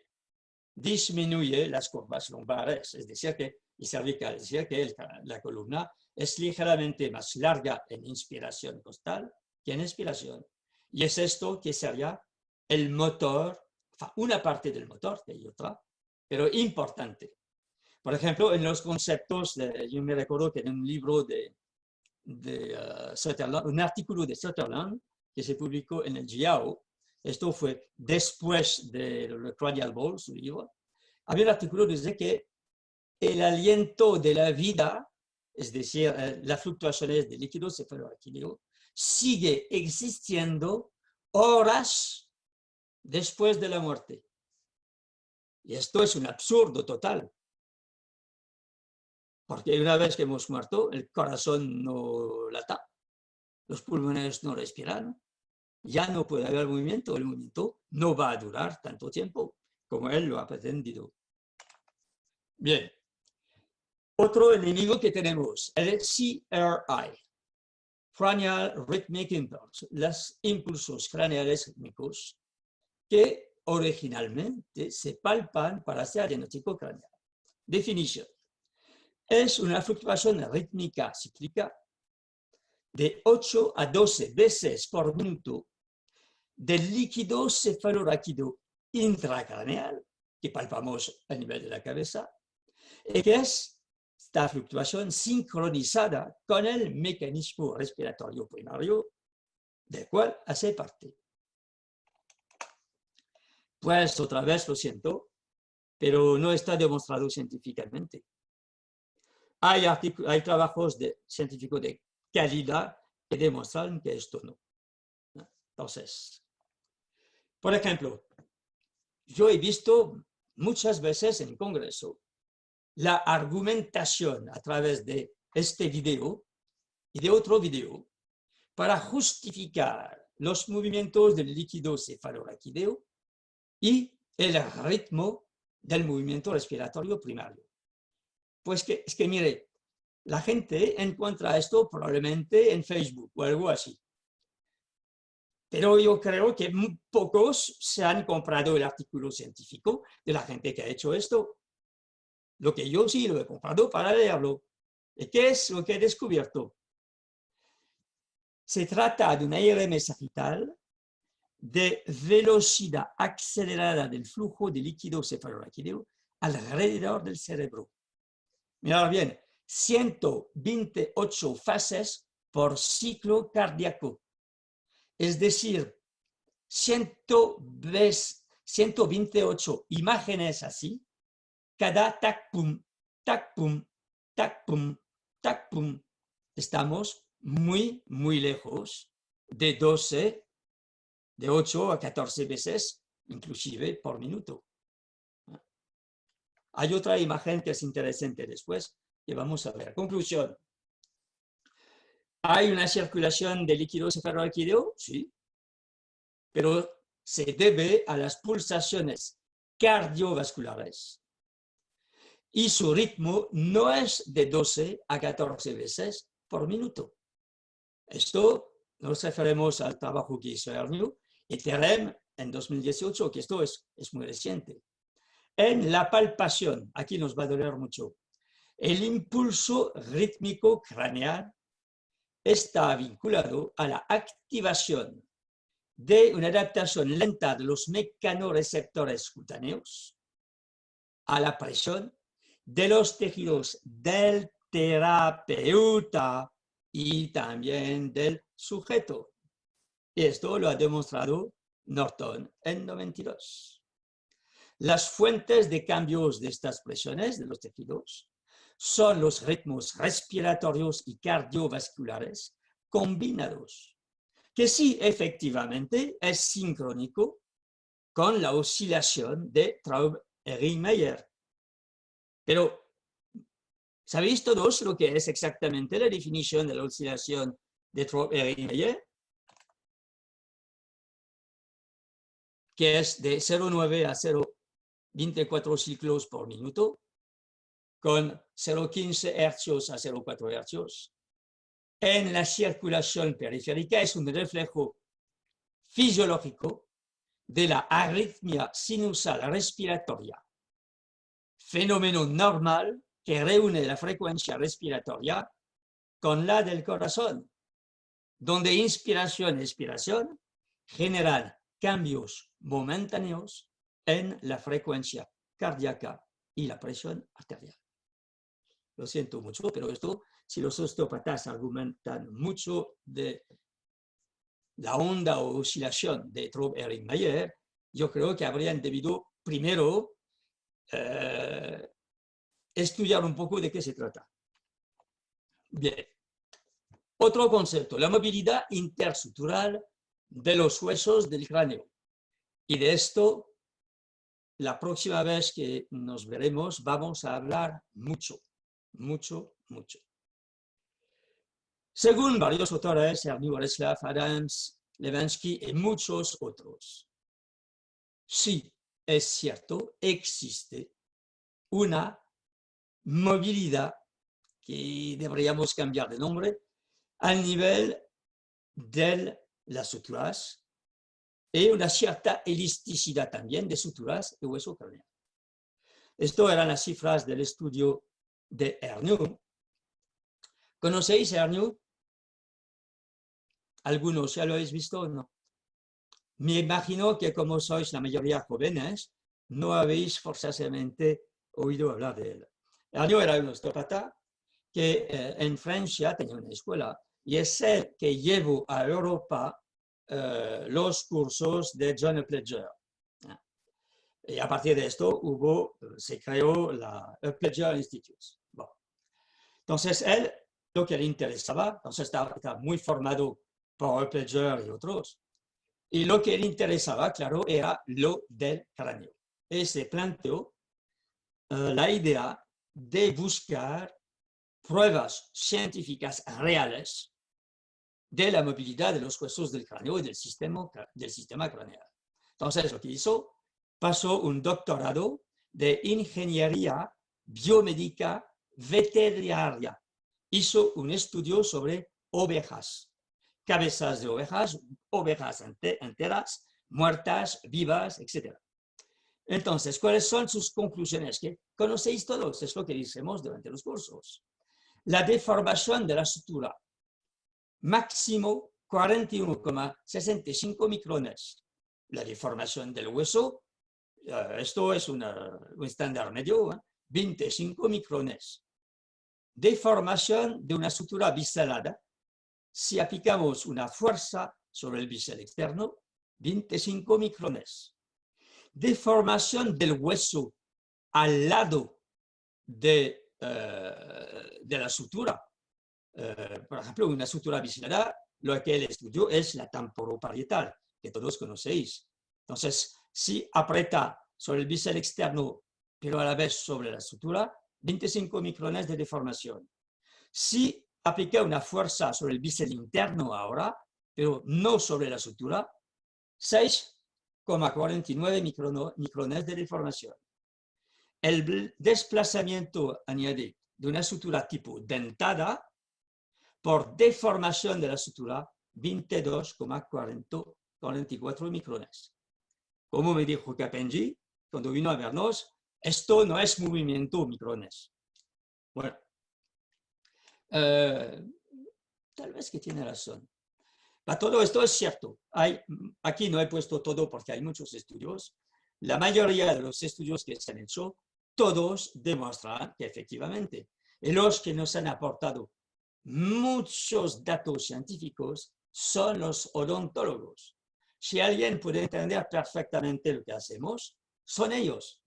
disminuye las curvas lumbares, es decir, que, y cervical, es decir, que la columna es ligeramente más larga en inspiración costal que en expiración. Y es esto que sería el motor, una parte del motor, que hay otra, pero importante. Por ejemplo, en los conceptos, yo me recuerdo que en un libro de Sutherland, un artículo de Sutherland que se publicó en el GIAO, esto fue después de Cranial Ball, su libro, había un artículo que dice que el aliento de la vida, es decir, las fluctuaciones de líquido cefalorraquídeo, sigue existiendo horas después de la muerte. Y esto es un absurdo total. Porque una vez que hemos muerto, el corazón no lata, los pulmones no respiran, ya no puede haber movimiento, el movimiento no va a durar tanto tiempo como él lo ha pretendido. Bien, otro enemigo que tenemos, el CRI, Cranial Rhythmic Impulse, los impulsos craneales rítmicos que originalmente se palpan para hacer diagnóstico craneal. Definición. Es una fluctuación rítmica cíclica de 8 a 12 veces por minuto del líquido cefalorraquídeo intracraneal que palpamos a nivel de la cabeza y que es esta fluctuación sincronizada con el mecanismo respiratorio primario del cual hace parte. Pues otra vez lo siento, pero no está demostrado científicamente. Hay trabajos científicos de calidad que demuestran que esto no. Entonces, por ejemplo, yo he visto muchas veces en Congreso la argumentación a través de este video y de otro video para justificar los movimientos del líquido cefalorraquídeo y el ritmo del movimiento respiratorio primario. Pues es que mire, la gente encuentra esto probablemente en Facebook o algo así. Pero yo creo que muy pocos se han comprado el artículo científico de la gente que ha hecho esto. Lo que yo sí lo he comprado para leerlo. ¿Y qué es lo que he descubierto? Se trata de una IRM sagital de velocidad acelerada del flujo de líquido cefalorraquídeo alrededor del cerebro. Mirad bien, 128 fases por ciclo cardíaco. Es decir, 128 imágenes así, cada tac pum, tac pum, tac pum, tac pum. Estamos muy, muy lejos de 12, de 8 a 14 veces, inclusive por minuto. Hay otra imagen que es interesante después, que vamos a ver. Conclusión. ¿Hay una circulación de líquido cefalorraquídeo? Sí, pero se debe a las pulsaciones cardiovasculares y su ritmo no es de 12 a 14 veces por minuto. Esto nos referimos al trabajo que hizo Ernew y Terem en 2018, que esto es muy reciente. En la palpación, aquí nos va a doler mucho, el impulso rítmico craneal está vinculado a la activación de una adaptación lenta de los mecanorreceptores cutáneos a la presión de los tejidos del terapeuta y también del sujeto. Esto lo ha demostrado Norton en 92. Las fuentes de cambios de estas presiones de los tejidos son los ritmos respiratorios y cardiovasculares combinados, que sí efectivamente es sincrónico con la oscilación de Traub-Erringmeyer. Pero, ¿sabéis todos lo que es exactamente la definición de la oscilación de Traub-Erringmeyer? Que es de 0,9 a 0,24 ciclos por minuto, con 0,15 hercios a 0,4 hercios. En la circulación periférica es un reflejo fisiológico de la arritmia sinusal respiratoria, fenómeno normal que reúne la frecuencia respiratoria con la del corazón, donde inspiración y expiración generan cambios momentáneos en la frecuencia cardíaca y la presión arterial. Lo siento mucho, pero esto, si los osteópatas argumentan mucho de la onda o oscilación de Traub-Erringmeyer, yo creo que habrían debido primero estudiar un poco de qué se trata. Bien. Otro concepto, la movilidad intersutural de los huesos del cráneo. Y de esto, la próxima vez que nos veremos, vamos a hablar mucho, mucho, mucho. Según varios autores, Ernew, Reslav, Adams, Levensky y muchos otros, sí, es cierto, existe una movilidad que deberíamos cambiar de nombre al nivel de las suturas y una cierta elasticidad también de suturas de hueso craneal. Esto eran las cifras del estudio de Ernew. ¿Conocéis a Ernew? ¿Algunos ya lo habéis visto o no? Me imagino que como sois la mayoría jóvenes, no habéis forzosamente oído hablar de él. Ernew era un osteópata que en Francia tenía una escuela y es el que llevó a Europa los cursos de John Pledger. Y a partir de esto se creó la Pledger Institute. Bueno. Entonces, él, lo que le interesaba, entonces estaba muy formado por Pledger y otros, y lo que le interesaba, claro, era lo del cráneo. Y se planteó la idea de buscar pruebas científicas reales de la movilidad de los huesos del cráneo y del sistema craneal. Entonces, lo que hizo, pasó un doctorado de ingeniería biomédica veterinaria. Hizo un estudio sobre ovejas, cabezas de ovejas, ovejas enteras, muertas, vivas, etc. Entonces, ¿cuáles son sus conclusiones? Que conocéis todos, es lo que decimos durante los cursos. La deformación de la sutura, máximo 41,65 micrones. La deformación del hueso, esto es un estándar medio, 25 micrones. Deformación de una sutura biselada, si aplicamos una fuerza sobre el bisel externo, 25 micrones. Deformación del hueso al lado de la sutura. Por ejemplo, una sutura biselada, lo que él estudió es la temporoparietal, que todos conocéis. Entonces, si aprieta sobre el bisel externo, pero a la vez sobre la sutura, 25 micrones de deformación. Si aplica una fuerza sobre el bisel interno ahora, pero no sobre la sutura, 6,49 micrones de deformación. El desplazamiento, añade, de una sutura tipo dentada por deformación de la sutura, 22,44 micrones. Como me dijo Capenji cuando vino a vernos, esto no es movimiento, micrones. Bueno, tal vez que tiene razón. Pero todo esto es cierto. Aquí no he puesto todo porque hay muchos estudios. La mayoría de los estudios que se han hecho, todos demuestran que efectivamente, y los que nos han aportado muchos datos científicos son los odontólogos. Si alguien puede entender perfectamente lo que hacemos, son ellos.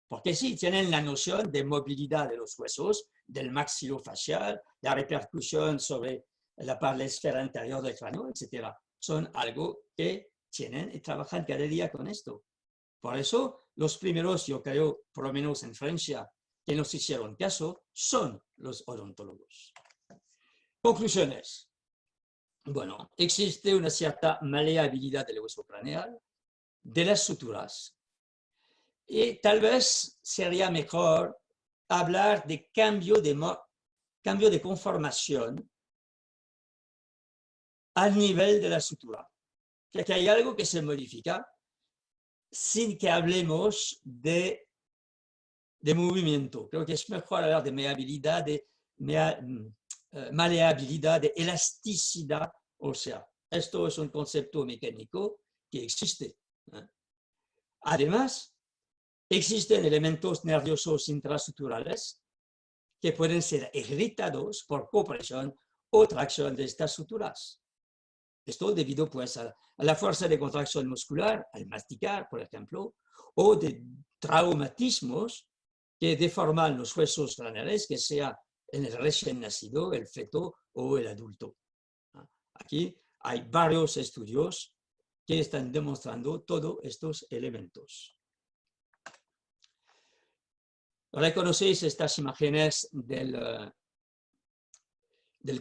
Porque sí, tienen la noción de movilidad de los huesos, del maxilofacial, la repercusión sobre la esfera interior del cráneo, etc. Son algo que tienen y trabajan cada día con esto. Por eso, los primeros, yo creo, por lo menos en Francia, que nos hicieron caso, son los odontólogos. Conclusiones. Bueno, existe una cierta maleabilidad del hueso craneal, de las suturas. Y tal vez sería mejor hablar de cambio de conformación al nivel de la sutura. Que hay algo que se modifica sin que hablemos de movimiento. Creo que es mejor hablar de maleabilidad, de elasticidad ósea. Esto es un concepto mecánico que existe. Además, existen elementos nerviosos intrasuturales que pueden ser irritados por compresión o tracción de estas suturas. Esto debido pues a la fuerza de contracción muscular, al masticar, por ejemplo, o de traumatismos que deforman los huesos craneales, que sea en el recién nacido, el feto o el adulto. Aquí hay varios estudios que están demostrando todos estos elementos. Reconocéis estas imágenes del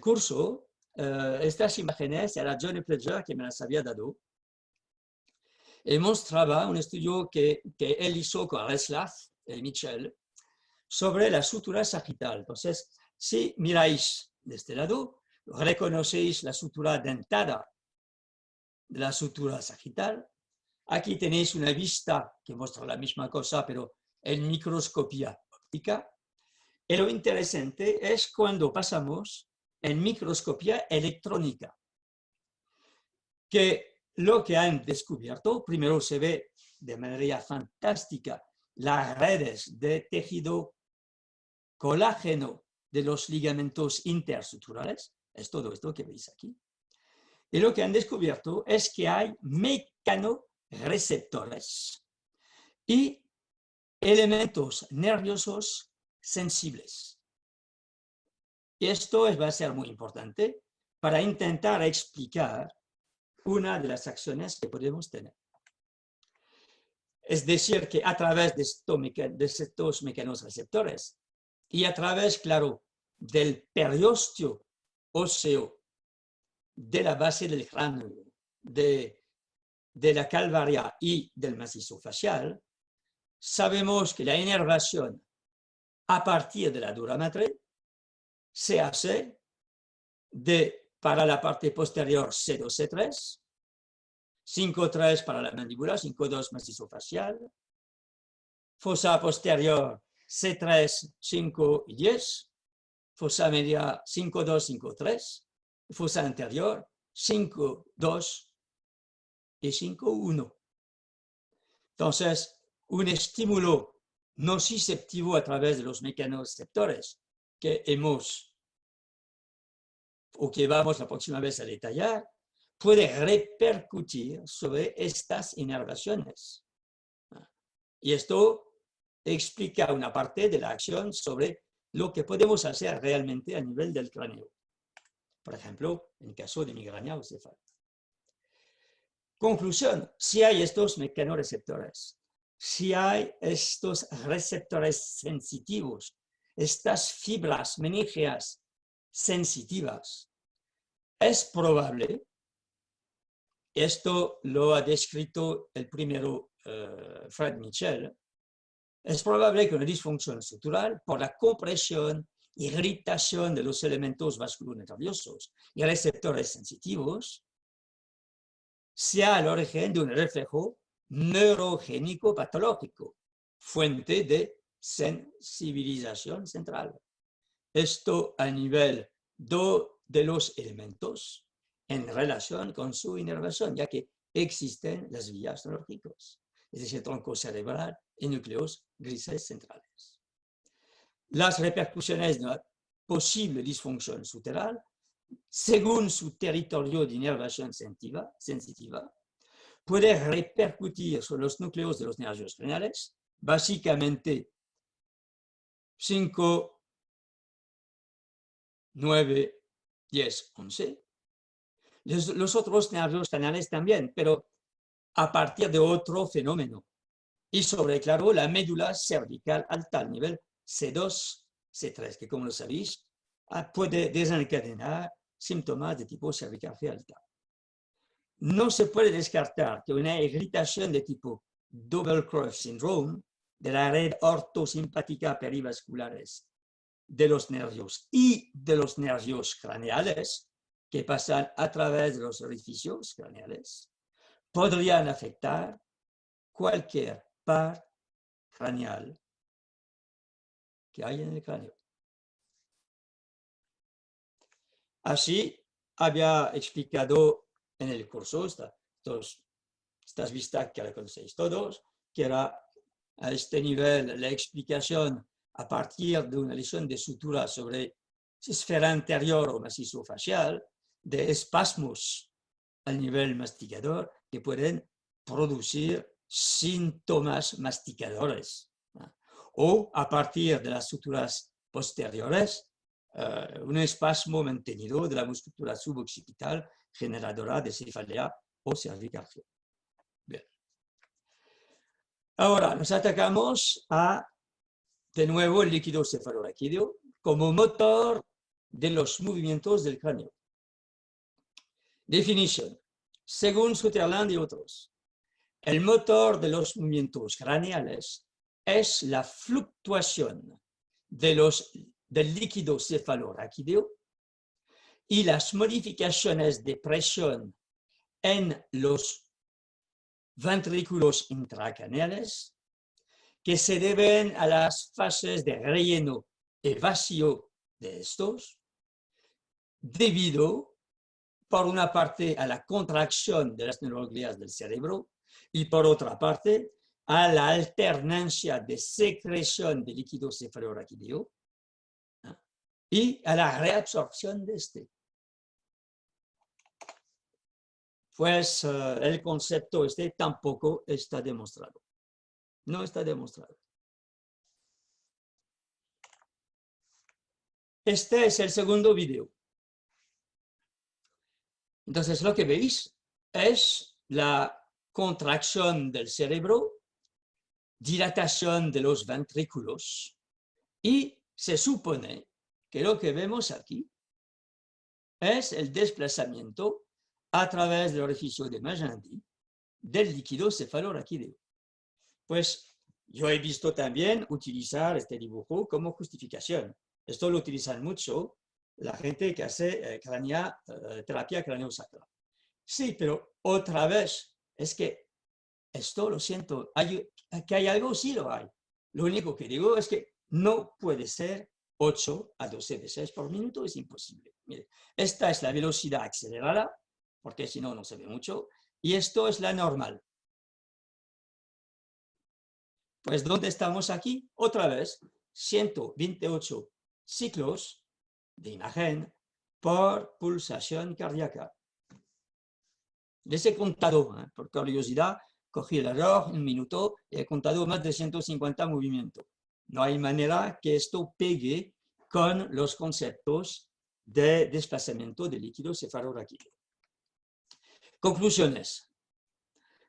curso. Estas imágenes era Johnny Pledger que me las había dado. Y mostraba un estudio que él hizo con Reslav y Mitchell sobre la sutura sagital. Entonces, si miráis de este lado, reconocéis la sutura dentada de la sutura sagital. Aquí tenéis una vista que muestra la misma cosa, pero en microscopía óptica. Y lo interesante es cuando pasamos en microscopía electrónica, que lo que han descubierto, primero se ve de manera fantástica las redes de tejido colágeno de los ligamentos intersuturales, es todo esto que veis aquí. Y lo que han descubierto es que hay mecanorreceptores y elementos nerviosos sensibles. Y esto va a ser muy importante para intentar explicar una de las acciones que podemos tener. Es decir, que a través de estos mecanorreceptores y a través, claro, del periósteo óseo de la base del cráneo, de la calvaria y del macizo facial, sabemos que la inervación a partir de la dura madre se hace para la parte posterior C2, C3, 5,3 para la mandíbula, 5,2 macizo facial, fosa posterior C3, 5 y 10, fosa media 5, 2, 5, 3, fosa anterior 5, 2 y 5, 1. Entonces, un estímulo nociceptivo a través de los mecanoreceptores que hemos o que vamos la próxima vez a detallar, puede repercutir sobre estas inervaciones. Y esto explica una parte de la acción sobre lo que podemos hacer realmente a nivel del cráneo. Por ejemplo, en el caso de migraña o cefalea. Conclusión, si hay estos mecanoreceptores, si hay estos receptores sensitivos, estas fibras meníngeas sensitivas, es probable, esto lo ha descrito el primero Fred Mitchell, es probable que una disfunción estructural por la compresión, irritación de los elementos vasculonerviosos y receptores sensitivos sea el origen de un reflejo neurogénico patológico, fuente de sensibilización central. Esto a nivel de los elementos en relación con su inervación, ya que existen las vías neurológicas, es decir, tronco cerebral y núcleos grises centrales. Las repercusiones de una posible disfunción estructural, según su territorio de inervación sensitiva, puede repercutir sobre los núcleos de los nervios craneales, básicamente 5, 9, 10, 11. Los otros nervios craneales también, pero a partir de otro fenómeno. Y sobre, claro, la médula cervical alta, al nivel C2, C3, que como lo sabéis, puede desencadenar síntomas de tipo cervicalgia alta. No se puede descartar que una irritación de tipo double cross syndrome de la red ortosimpática perivasculares de los nervios y de los nervios craneales que pasan a través de los orificios craneales podrían afectar cualquier par craneal que hay en el cráneo. Así había explicado en el curso estas vistas que la conocéis todos, que era a este nivel la explicación a partir de una lesión de sutura sobre esfera anterior o macizo facial, de espasmos al nivel masticador que pueden producir síntomas masticadores. O a partir de las suturas posteriores, un espasmo mantenido de la musculatura suboccipital generadora de cefalea o cervicalgia. Bien. Ahora nos atacamos a, de nuevo, el líquido cefalorraquídeo como motor de los movimientos del cráneo. Definición. Según Sutherland y otros, el motor de los movimientos craneales es la fluctuación del líquido cefalorraquídeo y las modificaciones de presión en los ventrículos intracraneales que se deben a las fases de relleno y vacío de estos, debido por una parte a la contracción de las neuroglias del cerebro y por otra parte a la alternancia de secreción de líquido cefalorraquídeo y a la reabsorción de este. Pues el concepto este tampoco está demostrado. No está demostrado. Este es el segundo video. Entonces lo que veis es la contracción del cerebro, dilatación de los ventrículos y se supone que lo que vemos aquí es el desplazamiento a través del orificio de Magendie del líquido cefalorraquídeo. Pues yo he visto también utilizar este dibujo como justificación. Esto lo utilizan mucho la gente que hace terapia craneosacral. Sí, pero otra vez, es que esto, lo siento, que hay algo, sí lo hay. Lo único que digo es que no puede ser 8 a 12 veces por minuto, es imposible. Mire, esta es la velocidad acelerada, porque si no, no se ve mucho, y esto es la normal. Pues, ¿dónde estamos aquí? Otra vez, 128 ciclos de imagen por pulsación cardíaca. Les he contado, por curiosidad, cogí el error, un minuto, y he contado más de 150 movimientos. No hay manera que esto pegue con los conceptos de desplazamiento de líquido cefalorraquídeo. Conclusiones.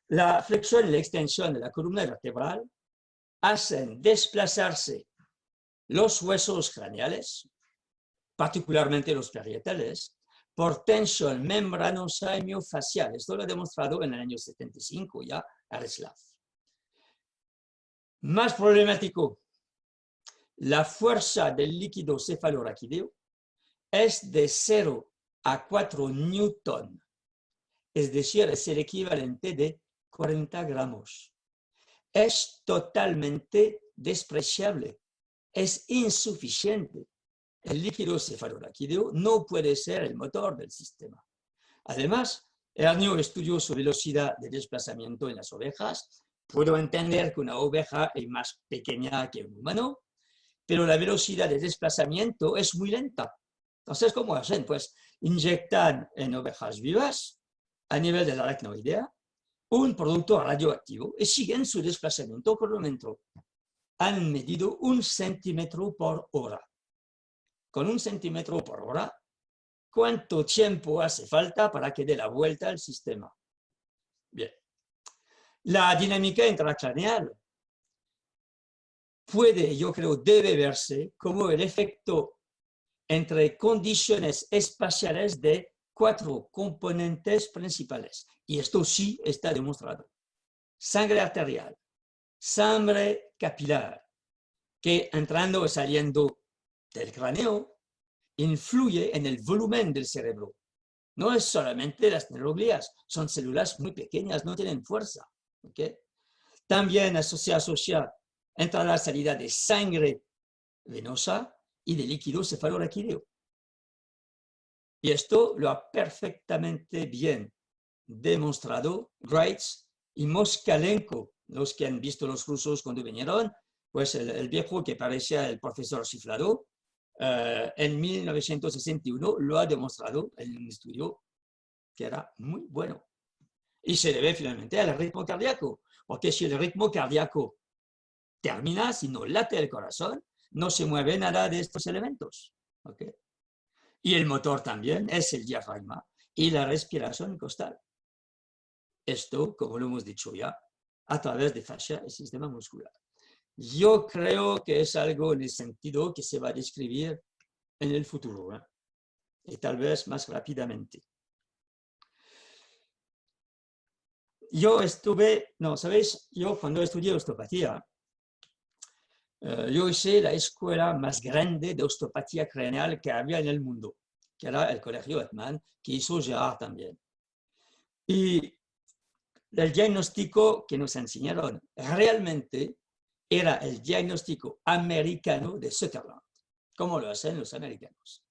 La flexión y la extensión de la columna vertebral hacen desplazarse los huesos craneales, particularmente los parietales, por tensión membranosa y miofacial. Esto lo ha demostrado en el año 75 ya Areslav. Más problemático, la fuerza del líquido cefalorraquídeo es de 0 a 4 newton, es decir, es el equivalente de 40 gramos. Es totalmente despreciable, es insuficiente. El líquido cefalorraquídeo no puede ser el motor del sistema. Además, Ernio estudió su velocidad de desplazamiento en las ovejas. Puedo entender que una oveja es más pequeña que un humano, pero la velocidad de desplazamiento es muy lenta. Entonces, ¿cómo hacen? Pues inyectan en ovejas vivas, a nivel de la aracnoidea, un producto radioactivo y siguen su desplazamiento cronómetro. Han medido 1 centímetro por hora. Con 1 centímetro por hora, ¿cuánto tiempo hace falta para que dé la vuelta al sistema? Bien. La dinámica intracraneal puede, yo creo, debe verse como el efecto entre condiciones espaciales de 4 componentes principales. Y esto sí está demostrado. Sangre arterial, sangre capilar, que entrando y saliendo del cráneo, influye en el volumen del cerebro. No es solamente las neuroglías, son células muy pequeñas, no tienen fuerza. ¿Okay? También se asocia entre la salida de sangre venosa y de líquido cefalorraquídeo. Y esto lo ha perfectamente bien demostrado Greitz y Moskalenko. Los que han visto los rusos cuando vinieron, pues el viejo que parecía el profesor chiflado, en 1961 lo ha demostrado en un estudio que era muy bueno. Y se debe finalmente al ritmo cardíaco, porque si el ritmo cardíaco termina, si no late el corazón, no se mueve nada de estos elementos. ¿Okay? Y el motor también es el diafragma y la respiración costal. Esto, como lo hemos dicho ya, a través de fascia y sistema muscular. Yo creo que es algo en el sentido que se va a describir en el futuro, y tal vez más rápidamente. ¿Sabéis? Yo cuando estudié osteopatía, yo hice la escuela más grande de osteopatía craneal que había en el mundo, que era el Colegio Hetman, que hizo Gerard también. Y el diagnóstico que nos enseñaron realmente era el diagnóstico americano de Sutherland, como lo hacen los americanos.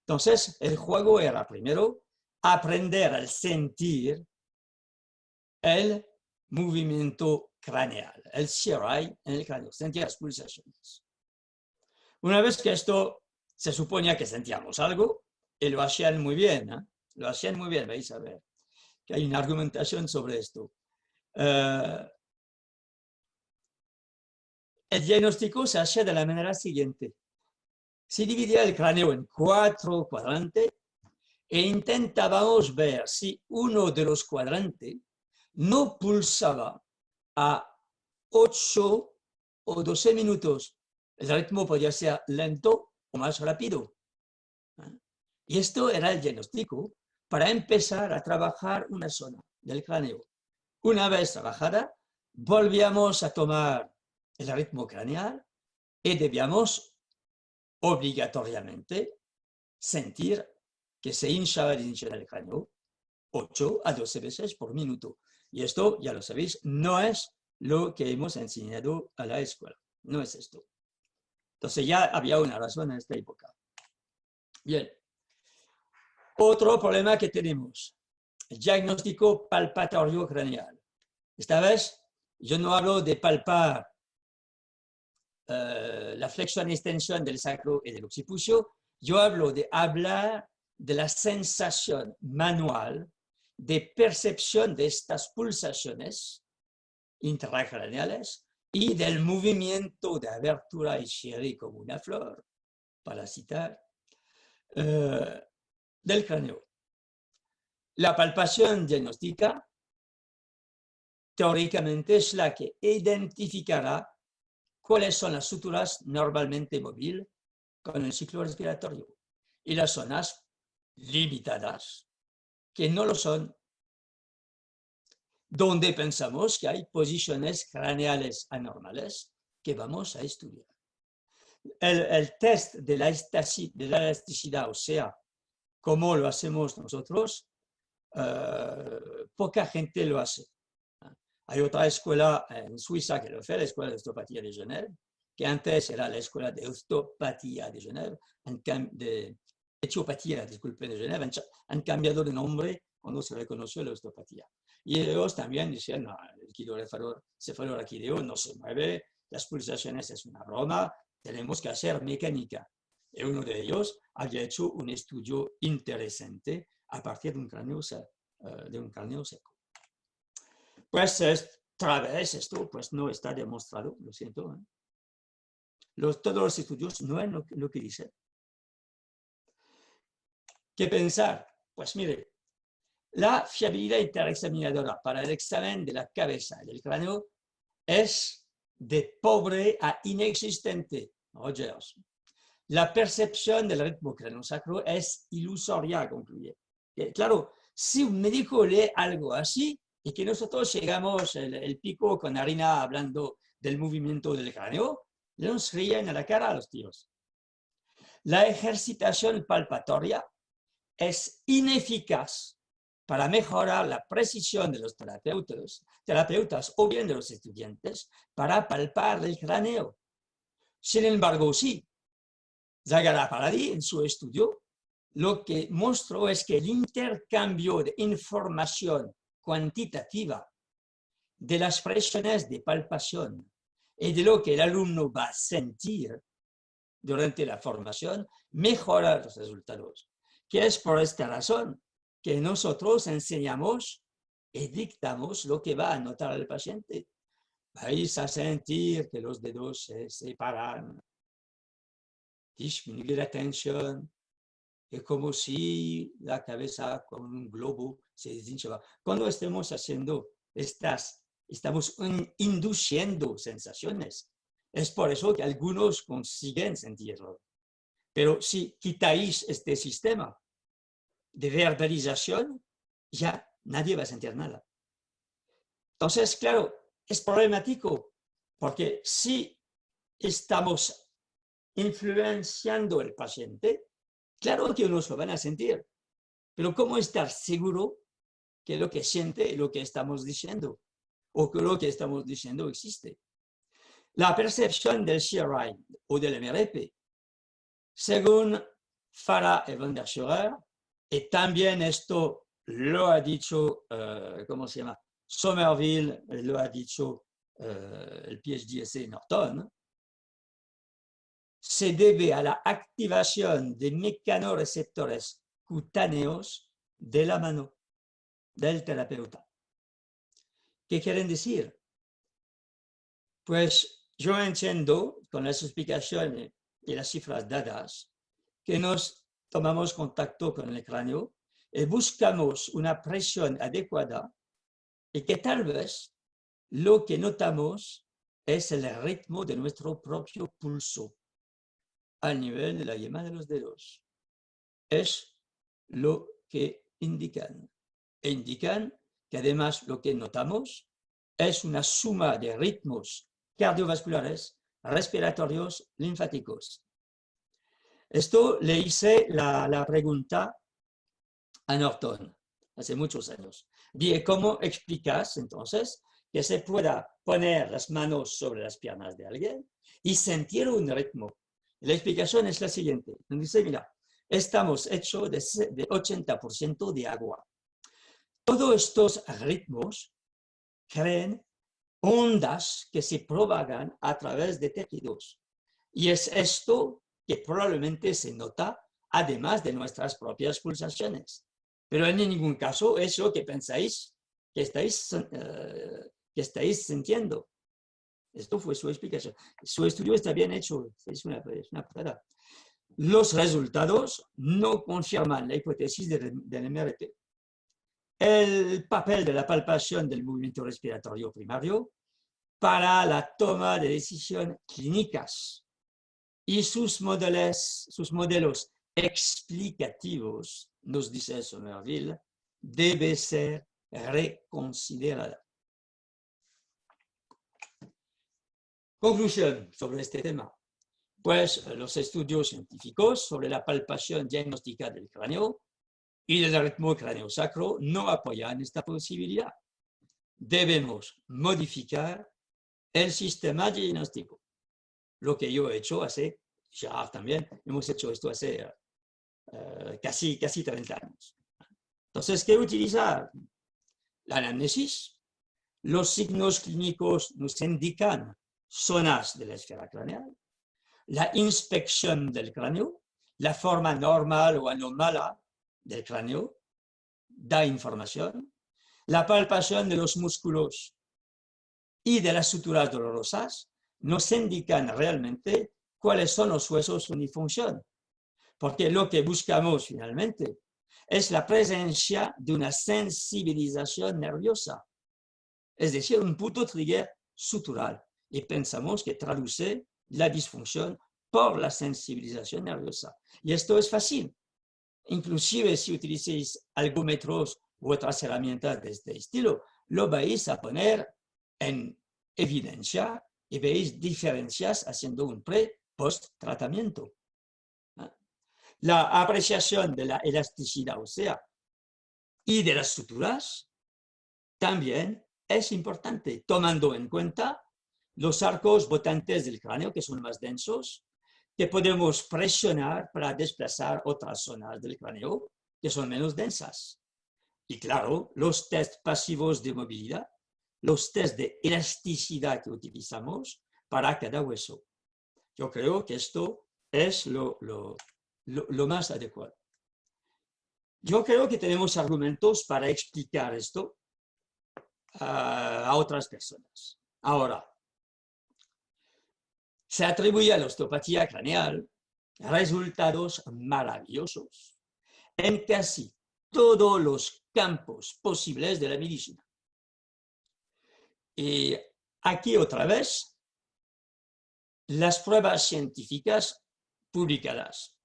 Entonces, el juego era primero aprender a sentir el movimiento craneal, el CRI en el cráneo, sentir las pulsaciones. Una vez que esto se suponía que sentíamos algo, y lo hacían muy bien, lo hacían muy bien, vais a ver que hay una argumentación sobre esto. El diagnóstico se hacía de la manera siguiente. Se dividía el cráneo en 4 cuadrantes e intentábamos ver si uno de los cuadrantes no pulsaba a 8 o 12 minutos. El ritmo podía ser lento o más rápido. Y esto era el diagnóstico para empezar a trabajar una zona del cráneo. Una vez trabajada, volvíamos a tomar el ritmo craneal y debíamos obligatoriamente sentir que se hinchaba y hinchaba el cráneo 8 a 12 veces por minuto. Y esto, ya lo sabéis, no es lo que hemos enseñado a la escuela. no es esto. Entonces ya había una razón en esta época. Bien. Otro problema que tenemos, el diagnóstico palpatorio craneal. Esta vez yo no hablo de palpar la flexión y extensión del sacro y del occipucio, yo hablo de hablar de la sensación manual de percepción de estas pulsaciones intracraneales y del movimiento de abertura y cierre como una flor, para citar, del cráneo. La palpación diagnóstica teóricamente es la que identificará cuáles son las suturas normalmente móviles con el ciclo respiratorio y las zonas limitadas que no lo son, donde pensamos que hay posiciones craneales anormales que vamos a estudiar. El test de la elasticidad, o sea, cómo lo hacemos nosotros, poca gente lo hace. Hay otra escuela en Suiza que lo hace, la Escuela de Osteopatía de Genève, que antes era la Escuela de Osteopatía de Genève, de Etiopatía, disculpen, de Genève, han cambiado de nombre cuando se reconoció la osteopatía. Y ellos también decían, no, el cefaloraquídeo no se mueve, las pulsaciones es una broma, tenemos que hacer mecánica. Y uno de ellos había hecho un estudio interesante a partir de un cráneo seco. Pues otra vez esto pues, no está demostrado, lo siento. Todos los estudios no es lo que dicen. ¿Qué pensar? Pues mire, la fiabilidad interexaminadora para el examen de la cabeza y del cráneo es de pobre a inexistente, Rogers. La percepción del ritmo craneosacro es ilusoria, concluye. Claro, si un médico lee algo así y que nosotros llegamos el pico con harina hablando del movimiento del cráneo, nos ríen a la cara a los tíos. La ejercitación palpatoria es ineficaz para mejorar la precisión de los terapeutas o bien de los estudiantes para palpar el cráneo. Sin embargo, sí, Zagara-Paradis en su estudio lo que mostró es que el intercambio de información cuantitativa de las presiones de palpación y de lo que el alumno va a sentir durante la formación mejora los resultados. Que es por esta razón que nosotros enseñamos y dictamos lo que va a notar el paciente. Vais a sentir que los dedos se separan, disminuye la tensión, es como si la cabeza con un globo se deshinchaba. Cuando estemos haciendo estamos induciendo sensaciones. Es por eso que algunos consiguen sentirlo. Pero si quitáis este sistema de verbalización, ya nadie va a sentir nada. Entonces, claro, es problemático, porque si estamos influenciando al paciente, claro que unos lo van a sentir, pero ¿cómo estar seguro que lo que siente es lo que estamos diciendo, o que lo que estamos diciendo existe? La percepción del CRI o del MRP, según Farah y van der Schurer, y también esto lo ha dicho, ¿cómo se llama? Somerville, lo ha dicho el PhD Norton, se debe a la activación de mecanorreceptores cutáneos de la mano del terapeuta. ¿Qué quieren decir? Pues yo entiendo, con las explicaciones y las cifras dadas, que nos tomamos contacto con el cráneo y buscamos una presión adecuada y que tal vez lo que notamos es el ritmo de nuestro propio pulso al nivel de la yema de los dedos. Es lo que indican. E indican que además lo que notamos es una suma de ritmos cardiovasculares, respiratorios, linfáticos. Esto le hice la pregunta a Norton hace muchos años. Dije, ¿cómo explicas entonces que se pueda poner las manos sobre las piernas de alguien y sentir un ritmo. La explicación es la siguiente. Dice, mira, estamos hechos de 80% de agua. Todos estos ritmos crean ondas que se propagan a través de tejidos. Y es esto que probablemente se nota además de nuestras propias pulsaciones. Pero en ningún caso es lo que pensáis que estáis sintiendo. Esto fue su explicación. Su estudio está bien hecho, es una prueba. Los resultados no confirman la hipótesis del MRT. El papel de la palpación del movimiento respiratorio primario para la toma de decisiones clínicas y sus modelos explicativos, nos dice Somerville, debe ser reconsiderada. Conclusión sobre este tema. Pues los estudios científicos sobre la palpación diagnóstica del cráneo y del ritmo cráneo-sacro no apoyan esta posibilidad. Debemos modificar el sistema diagnóstico. Lo que yo he hecho hace, Gerard también, hemos hecho esto hace casi 30 años. Entonces, ¿qué utilizar? La anamnesis. Los signos clínicos nos indican zonas de la esfera craneal. La inspección del cráneo, la forma normal o anómala del cráneo, da información. La palpación de los músculos y de las suturas dolorosas nos indican realmente cuáles son los huesos unifunción. Porque lo que buscamos finalmente es la presencia de una sensibilización nerviosa, es decir, un punto trigger sutural. Y pensamos que traduce la disfunción por la sensibilización nerviosa. Y esto es fácil. Inclusive si utilicéis algómetros u otras herramientas de este estilo, lo vais a poner en evidencia y veis diferencias haciendo un pre-post-tratamiento. La apreciación de la elasticidad ósea y de las suturas también es importante, tomando en cuenta los arcos botantes del cráneo, que son más densos, que podemos presionar para desplazar otras zonas del cráneo que son menos densas. Y claro, los test pasivos de movilidad, los test de elasticidad que utilizamos para cada hueso. Yo creo que esto es lo más adecuado. Yo creo que tenemos argumentos para explicar esto a otras personas. Ahora, se atribuye a la osteopatía craneal resultados maravillosos en casi todos los campos posibles de la medicina. Y aquí otra vez, las pruebas científicas publicadas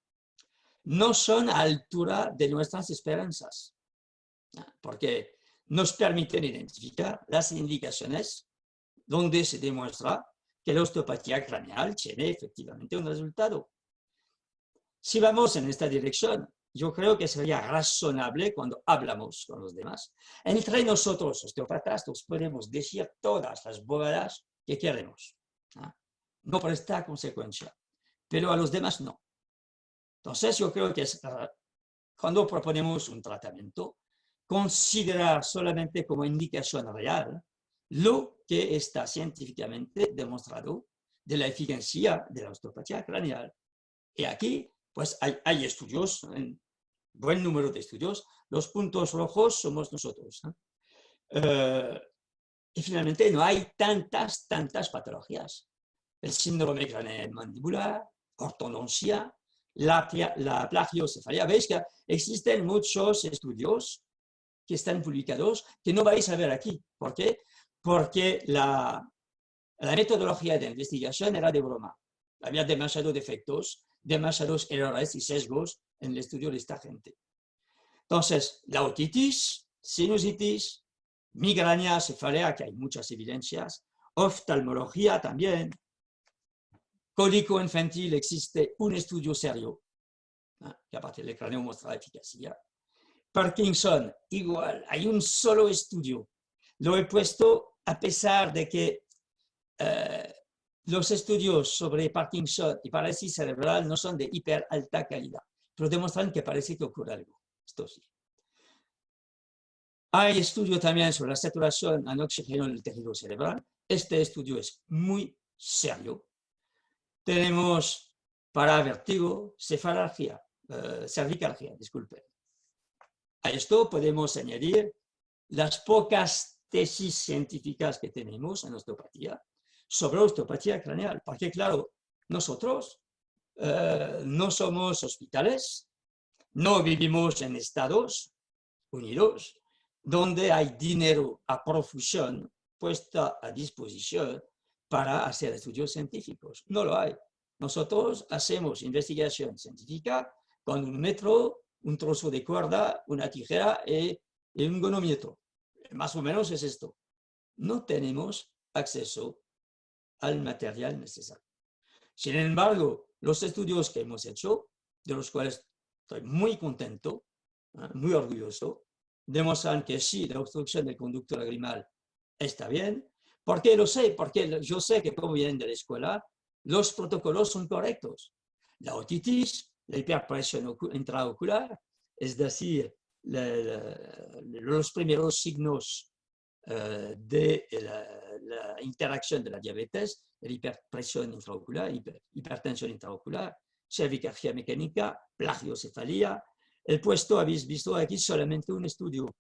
no son a altura de nuestras esperanzas, porque nos permiten identificar las indicaciones donde se demuestra que la osteopatía craneal tiene efectivamente un resultado. Si vamos en esta dirección, yo creo que sería razonable cuando hablamos con los demás. Entre nosotros, osteópatas, nos podemos decir todas las bobadas que queremos. No presta consecuencia, pero a los demás no. Entonces, yo creo que cuando proponemos un tratamiento, considerar solamente como indicación real lo que está científicamente demostrado de la eficacia de la osteopatía craneal. Y aquí, pues hay estudios, un buen número de estudios. Los puntos rojos somos nosotros. Y finalmente no hay tantas patologías. El síndrome craneal mandibular, ortodoncia, la plagiocefalia. Veis que existen muchos estudios que están publicados que no vais a ver aquí. ¿Por qué? Porque la metodología de investigación era de broma. Había demasiados defectos, demasiados errores y sesgos en el estudio de esta gente. Entonces, la otitis, sinusitis, migraña, cefalea, que hay muchas evidencias, oftalmología también, cólico infantil, existe un estudio serio, que aparte del cráneo muestra eficacia. Parkinson, igual, hay un solo estudio. Lo he puesto a pesar de que los estudios sobre Parkinson y parálisis cerebral no son de hiper alta calidad, pero demuestran que parece que ocurre algo. Esto sí. Hay estudio también sobre la saturación en oxígeno del tejido cerebral. Este estudio es muy serio. Tenemos para vértigo, cefalgia, cervicalgia, disculpe. A esto podemos añadir las pocas tesis científicas que tenemos en osteopatía sobre osteopatía craneal, porque claro, nosotros no somos hospitales, no vivimos en Estados Unidos, donde hay dinero a profusión puesta a disposición para hacer estudios científicos. No lo hay. Nosotros hacemos investigación científica con un metro, un trozo de cuerda, una tijera y un gonómetro. Más o menos es esto. No tenemos acceso al material necesario. Sin embargo, los estudios que hemos hecho, de los cuales estoy muy contento, muy orgulloso, demuestran que sí, la obstrucción del conducto lagrimal está bien. ¿Por qué lo sé? Porque yo sé que como vienen de la escuela, los protocolos son correctos. La otitis, la hiperpresión intraocular, es decir, los primeros signos de la interacción de la diabetes, la hiperpresión intraocular, hipertensión intraocular, cervicalgia mecánica, plagiocefalia. El puesto, habéis visto aquí solamente un estudio,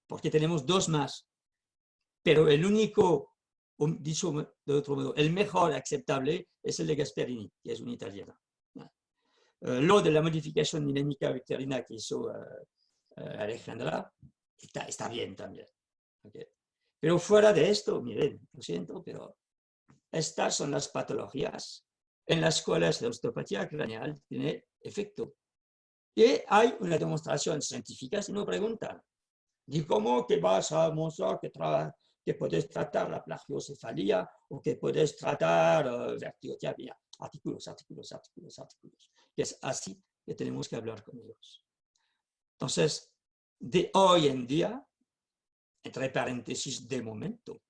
porque tenemos dos más, pero el único, dicho de otro modo, el mejor aceptable es el de Gasperini, que es un italiano. Lo de la modificación dinámica bacteriana que hizo Alejandra está bien también. Okay. Pero fuera de esto, miren, lo siento, pero estas son las patologías en las cuales la osteopatía craneal tiene efecto. Y hay una demostración científica, si no preguntan, ¿y cómo que vas a mostrar que puedes tratar la plagiocefalia o que puedes tratar vertigoterapia? Artículos. Que es así que tenemos que hablar con ellos. Entonces, de hoy en día, entre paréntesis, de momento,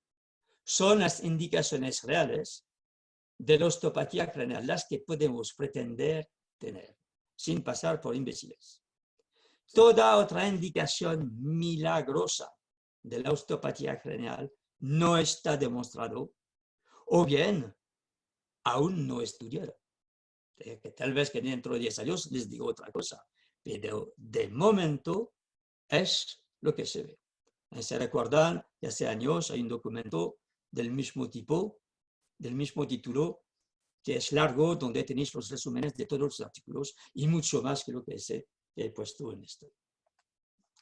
son las indicaciones reales de la osteopatía craneal las que podemos pretender tener, sin pasar por imbéciles. Toda otra indicación milagrosa de la osteopatía craneal no está demostrado o bien aún no estudiado. Que tal vez que dentro de 10 años les digo otra cosa, pero de momento es lo que se ve. Se recuerdan que hace años hay un documento del mismo tipo, del mismo título, que es largo, donde tenéis los resúmenes de todos los artículos y mucho más que lo que he puesto en esto.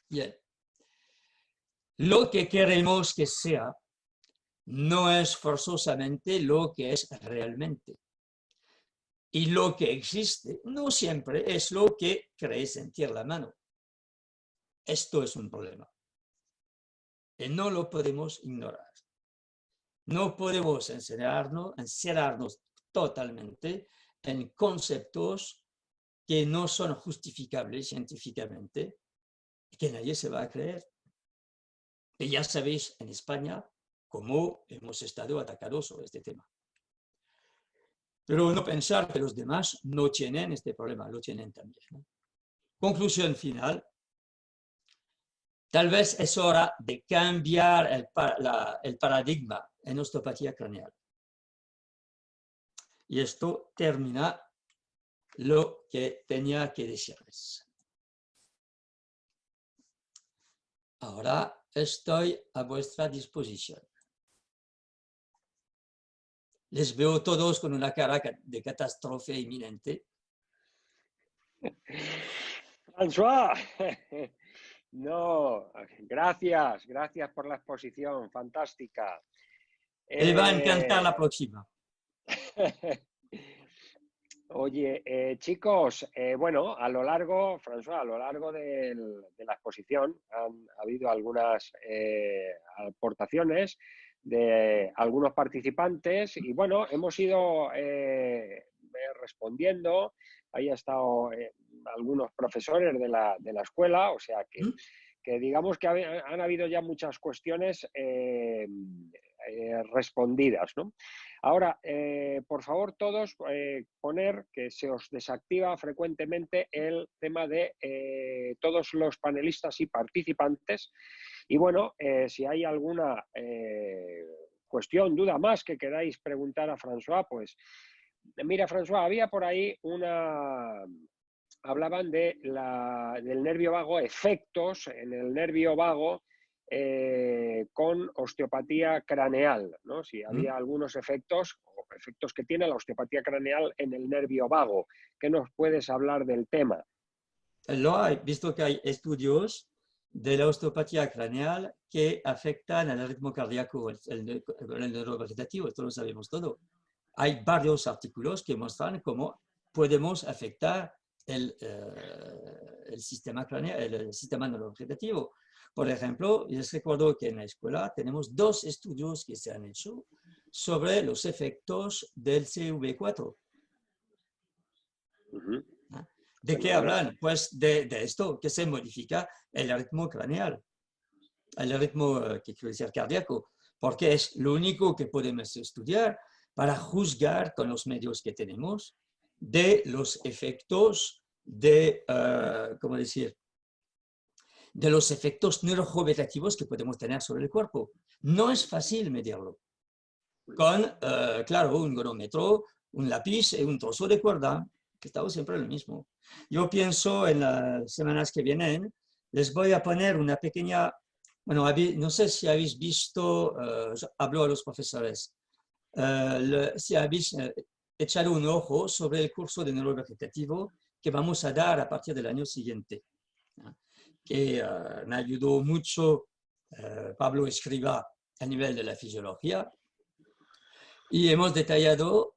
Bien. Lo que queremos que sea no es forzosamente lo que es realmente. Y lo que existe no siempre es lo que cree sentir la mano. Esto es un problema. Y no lo podemos ignorar. No podemos encerrarnos totalmente en conceptos que no son justificables científicamente y que nadie se va a creer. Y ya sabéis en España cómo hemos estado atacados sobre este tema. Pero no pensar que los demás no tienen este problema, lo tienen también, ¿no? Conclusión final. Tal vez es hora de cambiar el paradigma en osteopatía craneal. Y esto termina lo que tenía que decirles. Ahora estoy a vuestra disposición. Les veo todos con una cara de catástrofe inminente. François, no, gracias por la exposición, fantástica. Le va a encantar la próxima. Oye, chicos, bueno, François, a lo largo de la exposición han habido algunas aportaciones de algunos participantes y bueno, hemos ido respondiendo. Ahí han estado algunos profesores de la escuela, o sea que digamos que han habido ya muchas cuestiones respondidas, ¿no? Ahora, por favor, todos poner que se os desactiva frecuentemente el tema de todos los panelistas y participantes. Y bueno, si hay alguna cuestión, duda más que queráis preguntar a François, pues mira, François, había por ahí hablaban del nervio vago, efectos en el nervio vago con osteopatía craneal, ¿no? Si había algunos efectos que tiene la osteopatía craneal en el nervio vago. ¿Qué nos puedes hablar del tema? Lo he visto que hay estudios de la osteopatía craneal que afectan al ritmo cardíaco, el neurovegetativo, esto lo sabemos todo. Hay varios artículos que muestran cómo podemos afectar el sistema craneal, el sistema neurovegetativo. Por ejemplo, les recuerdo que en la escuela tenemos 2 estudios que se han hecho sobre los efectos del CV4. ¿De qué hablan? Pues de esto, que se modifica el ritmo craneal, el ritmo, que quiero decir, cardíaco, porque es lo único que podemos estudiar para juzgar con los medios que tenemos de los efectos de, ¿cómo decir?, de los efectos neurovegetativos que podemos tener sobre el cuerpo. No es fácil medirlo con, claro, un gonómetro, un lápiz y un trozo de cuerda, que estamos siempre en lo mismo. Yo pienso en las semanas que vienen, les voy a poner una pequeña, bueno, no sé si habéis visto, hablo a los profesores, si habéis echado un ojo sobre el curso de neurovegetativo que vamos a dar a partir del año siguiente, que me ayudó mucho Pablo Escrivá a nivel de la fisiología, y hemos detallado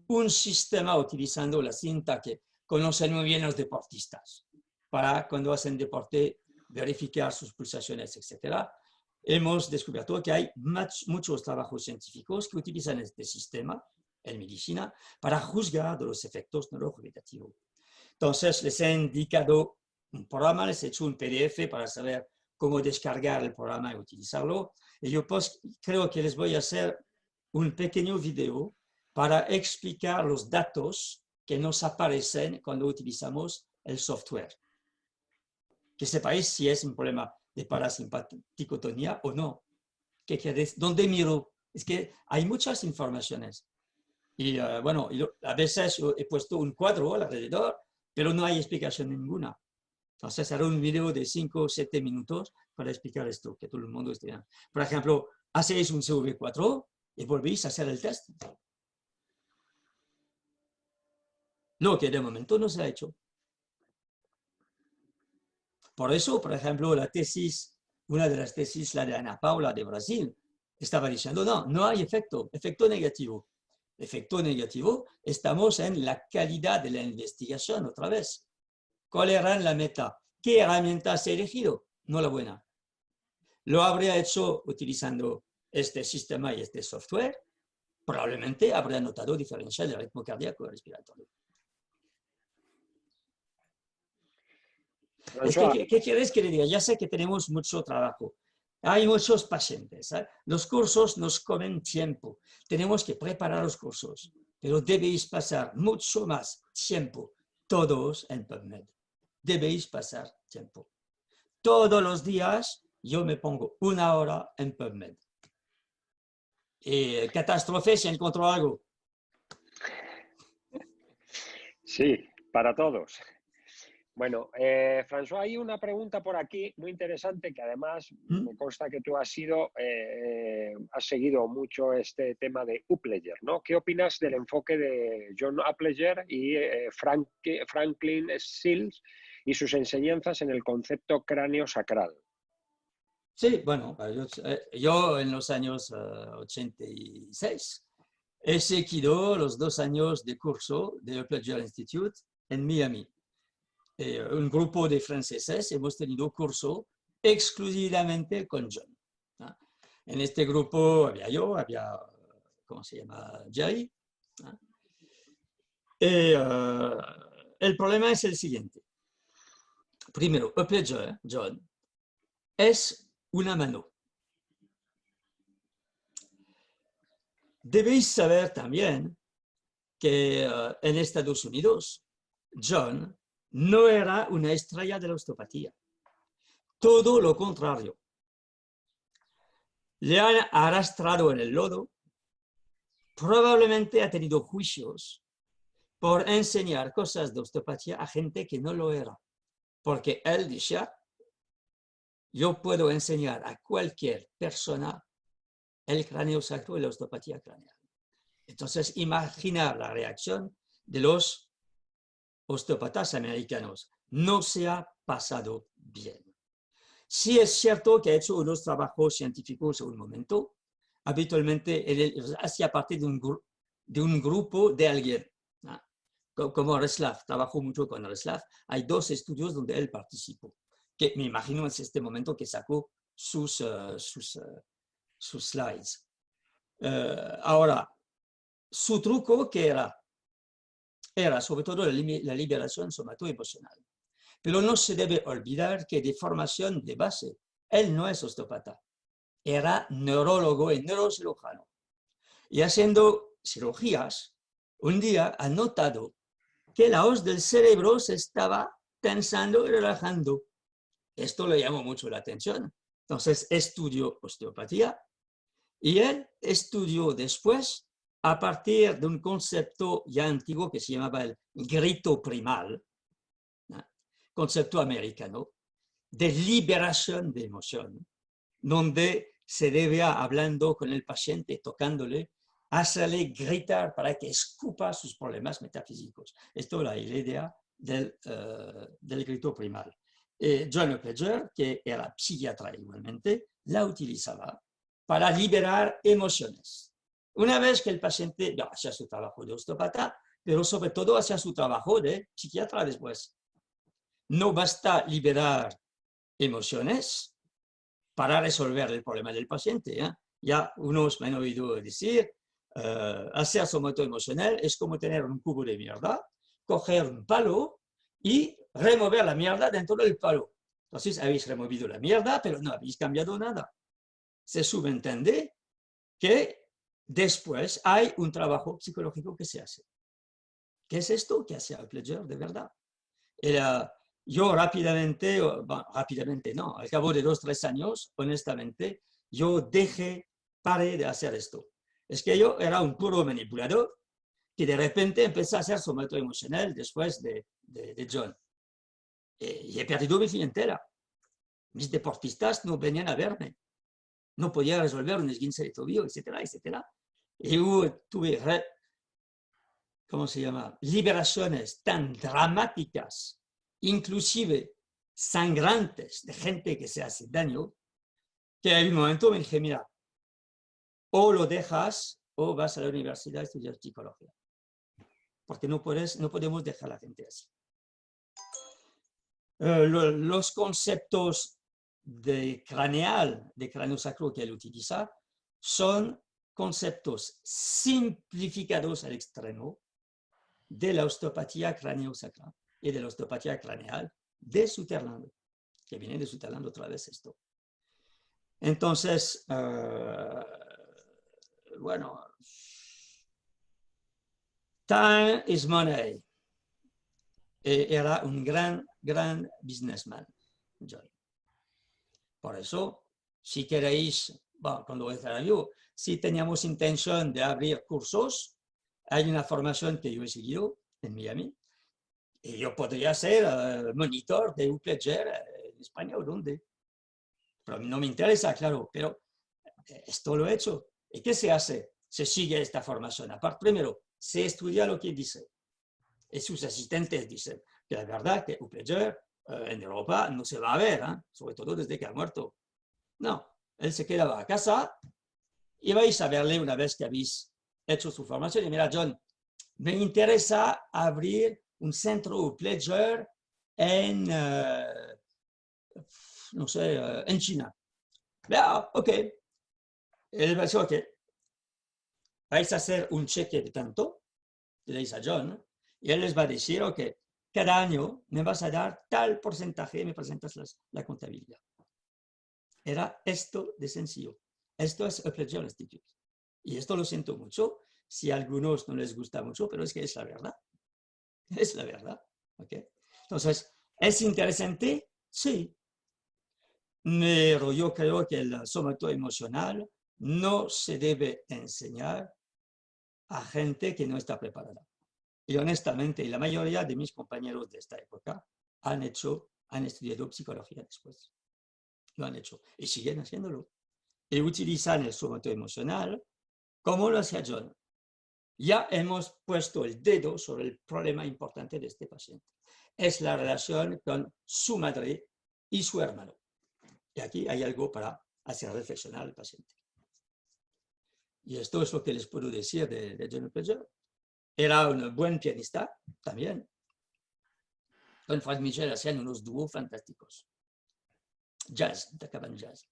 un sistema utilizando la cinta que conocen muy bien los deportistas para cuando hacen deporte verificar sus pulsaciones, etc. Hemos descubierto que hay muchos trabajos científicos que utilizan este sistema en medicina para juzgar de los efectos neurovegetativos. Entonces, les he indicado un programa, les he hecho un PDF para saber cómo descargar el programa y utilizarlo. Y yo pues, creo que les voy a hacer un pequeño video para explicar los datos que nos aparecen cuando utilizamos el software. Que sepáis si es un problema de parasimpaticotonía o no. ¿Qué queréis? ¿Dónde miro? Es que hay muchas informaciones. Y bueno, a veces he puesto un cuadro alrededor, pero no hay explicación ninguna. Entonces haré un video de 5 o 7 minutos para explicar esto, que todo el mundo esté bien. Por ejemplo, hacéis un CV4 y volvéis a hacer el test. Lo que de momento no se ha hecho. Por eso, por ejemplo, la tesis, una de las tesis, la de Ana Paula de Brasil, estaba diciendo, no hay efecto negativo. Efecto negativo, estamos en la calidad de la investigación otra vez. ¿Cuál era la meta? ¿Qué herramientas he elegido? No la buena. Lo habría hecho utilizando este sistema y este software, probablemente habría notado diferencia del ritmo cardíaco y respiratorio. Es que, ¿qué quieres que le diga? Ya sé que tenemos mucho trabajo. Hay muchos pacientes. Los cursos nos comen tiempo. Tenemos que preparar los cursos, pero debéis pasar mucho más tiempo todos en PubMed. Debéis pasar tiempo. Todos los días yo me pongo 1 hora en PubMed. Y catástrofe si encuentro algo. Sí, para todos. Bueno, François, hay una pregunta por aquí muy interesante que además me consta que tú has seguido mucho este tema de Upleger, ¿no? ¿Qué opinas del enfoque de John Upleger y Franklin Seals y sus enseñanzas en el concepto cráneo sacral? Sí, bueno, yo en los años 86 he seguido los 2 años de curso de Upleger Institute en Miami. Un grupo de franceses hemos tenido curso exclusivamente con John. ¿No? En este grupo había, ¿cómo se llama? Jerry. ¿No? El problema es el siguiente. Primero, Upleger, John, es una mano. Debéis saber también que en Estados Unidos, John no era una estrella de la osteopatía. Todo lo contrario. Le han arrastrado en el lodo, probablemente ha tenido juicios por enseñar cosas de osteopatía a gente que no lo era. Porque él decía, yo puedo enseñar a cualquier persona el cráneo sacro y la osteopatía craneal. Entonces, imaginar la reacción de los osteópatas americanos. No se ha pasado bien. Sí es cierto que ha hecho unos trabajos científicos en un momento. Habitualmente él hacía parte de un grupo de alguien, ¿no? Como Reslav, trabajó mucho con Reslav. Hay 2 estudios donde él participó, que me imagino en este momento que sacó sus slides. Ahora, su truco que era sobre todo la liberación somatoemocional. Pero no se debe olvidar que de formación de base, él no es osteópata, era neurólogo y neurocirujano. Y haciendo cirugías, un día ha notado que la hoz del cerebro se estaba tensando y relajando. Esto le llamó mucho la atención. Entonces estudió osteopatía y él estudió después a partir de un concepto ya antiguo que se llamaba el grito primal, ¿no? Concepto americano, de liberación de emoción, donde se debe hablando con el paciente, tocándole, hacerle gritar para que escupa sus problemas metafísicos. Esto es la idea del grito primal. John Upledger, que era psiquiatra igualmente, la utilizaba para liberar emociones. Una vez que el paciente hacía su trabajo de osteópata, pero sobre todo hacía su trabajo de psiquiatra después. No basta liberar emociones para resolver el problema del paciente, ¿eh? Ya unos me han oído decir, hacer somato emocional es como tener un cubo de mierda, coger un palo y remover la mierda dentro del palo. Entonces habéis removido la mierda, pero no habéis cambiado nada. Se subentiende que después hay un trabajo psicológico que se hace. ¿Qué es esto que hace Upledger de verdad? Yo rápidamente no, al cabo de 2 o 3 años, honestamente, yo paré de hacer esto. Es que yo era un puro manipulador que de repente empecé a hacer somato emocional después de John. Y he perdido mi clientela. Mis deportistas no venían a verme. No podía resolver un esguince de tobillo, etcétera, etcétera. Y tuve, ¿cómo se llama? Liberaciones tan dramáticas, inclusive sangrantes, de gente que se hace daño, que en un momento me dije, mira, o lo dejas o vas a la universidad a estudiar psicología. Porque no podemos dejar a la gente así. Los conceptos de cráneo sacro que él utiliza, son conceptos simplificados al extremo de la osteopatía cráneo-sacra y de la osteopatía craneal de Sutherland, que viene de Sutherland otra vez esto. Entonces, bueno, time is money. Era un gran businessman, Joy. Por eso, si queréis, bueno, cuando estaba yo, si teníamos intención de abrir cursos, hay una formación que yo he seguido en Miami, y yo podría ser monitor de Upledger en España o donde. Pero a mí no me interesa, claro, pero esto lo he hecho. ¿Y qué se hace? Se sigue esta formación. Aparte, primero, se estudia lo que dice. Y sus asistentes dicen que la verdad que Upledger en Europa no se va a ver, ¿eh? Sobre todo desde que ha muerto. No, él se quedaba a casa y vais a verle una vez que habéis hecho su formación. Y mira, John, me interesa abrir un centro Upledger en, no sé, en China. Ya, ok. Él va a decir, ok, vais a hacer un cheque de tanto, le dice a John, y él les va a decir, ok, cada año me vas a dar tal porcentaje y me presentas la contabilidad. Era esto de sencillo. Esto es Upledger Institute. Y esto lo siento mucho, si a algunos no les gusta mucho, pero es que es la verdad. Es la verdad. ¿Okay? Entonces, ¿es interesante? Sí. Pero yo creo que el somato emocional no se debe enseñar a gente que no está preparada. Y honestamente, la mayoría de mis compañeros de esta época han estudiado psicología después. Lo han hecho y siguen haciéndolo. Y utilizan el somato emocional como lo hacía John. Ya hemos puesto el dedo sobre el problema importante de este paciente. Es la relación con su madre y su hermano. Y aquí hay algo para hacer reflexionar al paciente. Y esto es lo que les puedo decir de John Pedger. Era un buen pianista también. Con Frank Michel hacían unos dúos fantásticos. Jazz, tocaban jazz.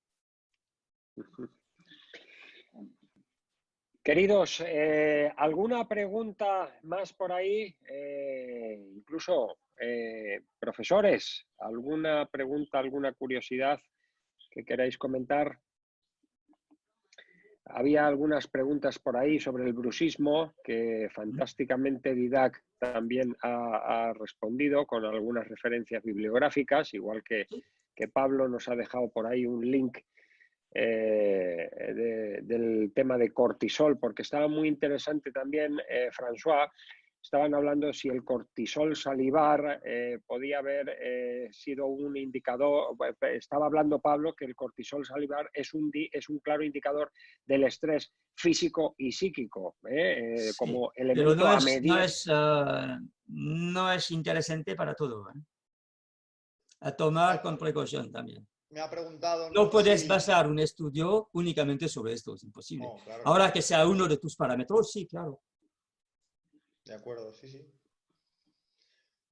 Queridos, ¿alguna pregunta más por ahí? Incluso profesores, ¿alguna pregunta, alguna curiosidad que queráis comentar? Había algunas preguntas por ahí sobre el bruxismo que fantásticamente Didac también ha respondido con algunas referencias bibliográficas, igual que Pablo nos ha dejado por ahí un link del tema de cortisol, porque estaba muy interesante también, François. Estaban hablando si el cortisol salivar podía haber sido un indicador. Estaba hablando Pablo que el cortisol salivar es un claro indicador del estrés físico y psíquico, Sí, como pero elemento a medir. no es interesante para todo. A tomar con precaución también. Me ha preguntado, No no sé puedes si... basar un estudio únicamente sobre esto, es imposible. No, claro que Ahora no. que sea uno de tus parámetros, sí, claro. De acuerdo, sí, sí.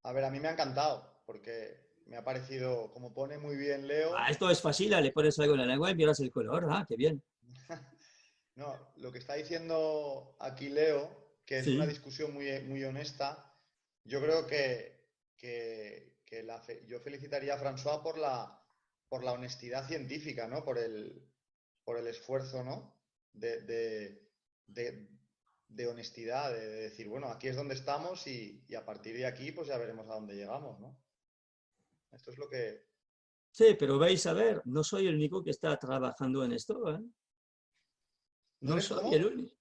A ver, a mí me ha encantado, porque me ha parecido, como pone muy bien Leo... Esto es fácil, le pones algo en la lengua y miras el color. Qué bien. No, lo que está diciendo aquí Leo, que es una Sí. discusión muy honesta, yo creo yo felicitaría a François por la honestidad científica, ¿no? Por el esfuerzo, ¿no? De honestidad, de decir, bueno, aquí es donde estamos y a partir de aquí pues ya veremos a dónde llegamos, ¿no? Esto es lo que... Sí, pero vais a ver, no soy el único que está trabajando en esto. ¿No No eres soy el cómo? único.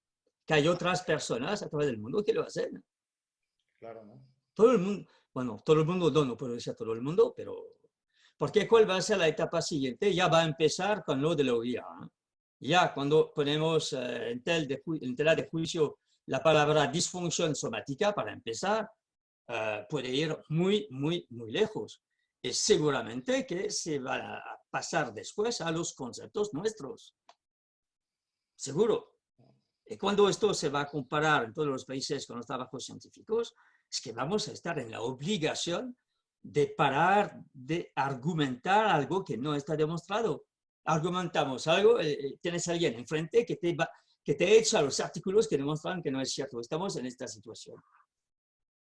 Que hay otras personas a través del mundo que lo hacen. Claro, ¿no? Todo el mundo, bueno, todo el mundo, no puedo decir todo el mundo, pero... Porque ¿cuál va a ser la etapa siguiente? Ya va a empezar con lo de la OIA. Ya cuando ponemos en tela de juicio la palabra disfunción somática, para empezar, puede ir muy, muy, muy lejos. Y seguramente que se va a pasar después a los conceptos nuestros. Seguro. Y cuando esto se va a comparar en todos los países con los trabajos científicos, es que vamos a estar en la obligación de parar de argumentar algo que no está demostrado. Argumentamos algo, tienes a alguien enfrente que te echa los artículos que demuestran que no es cierto. Estamos en esta situación.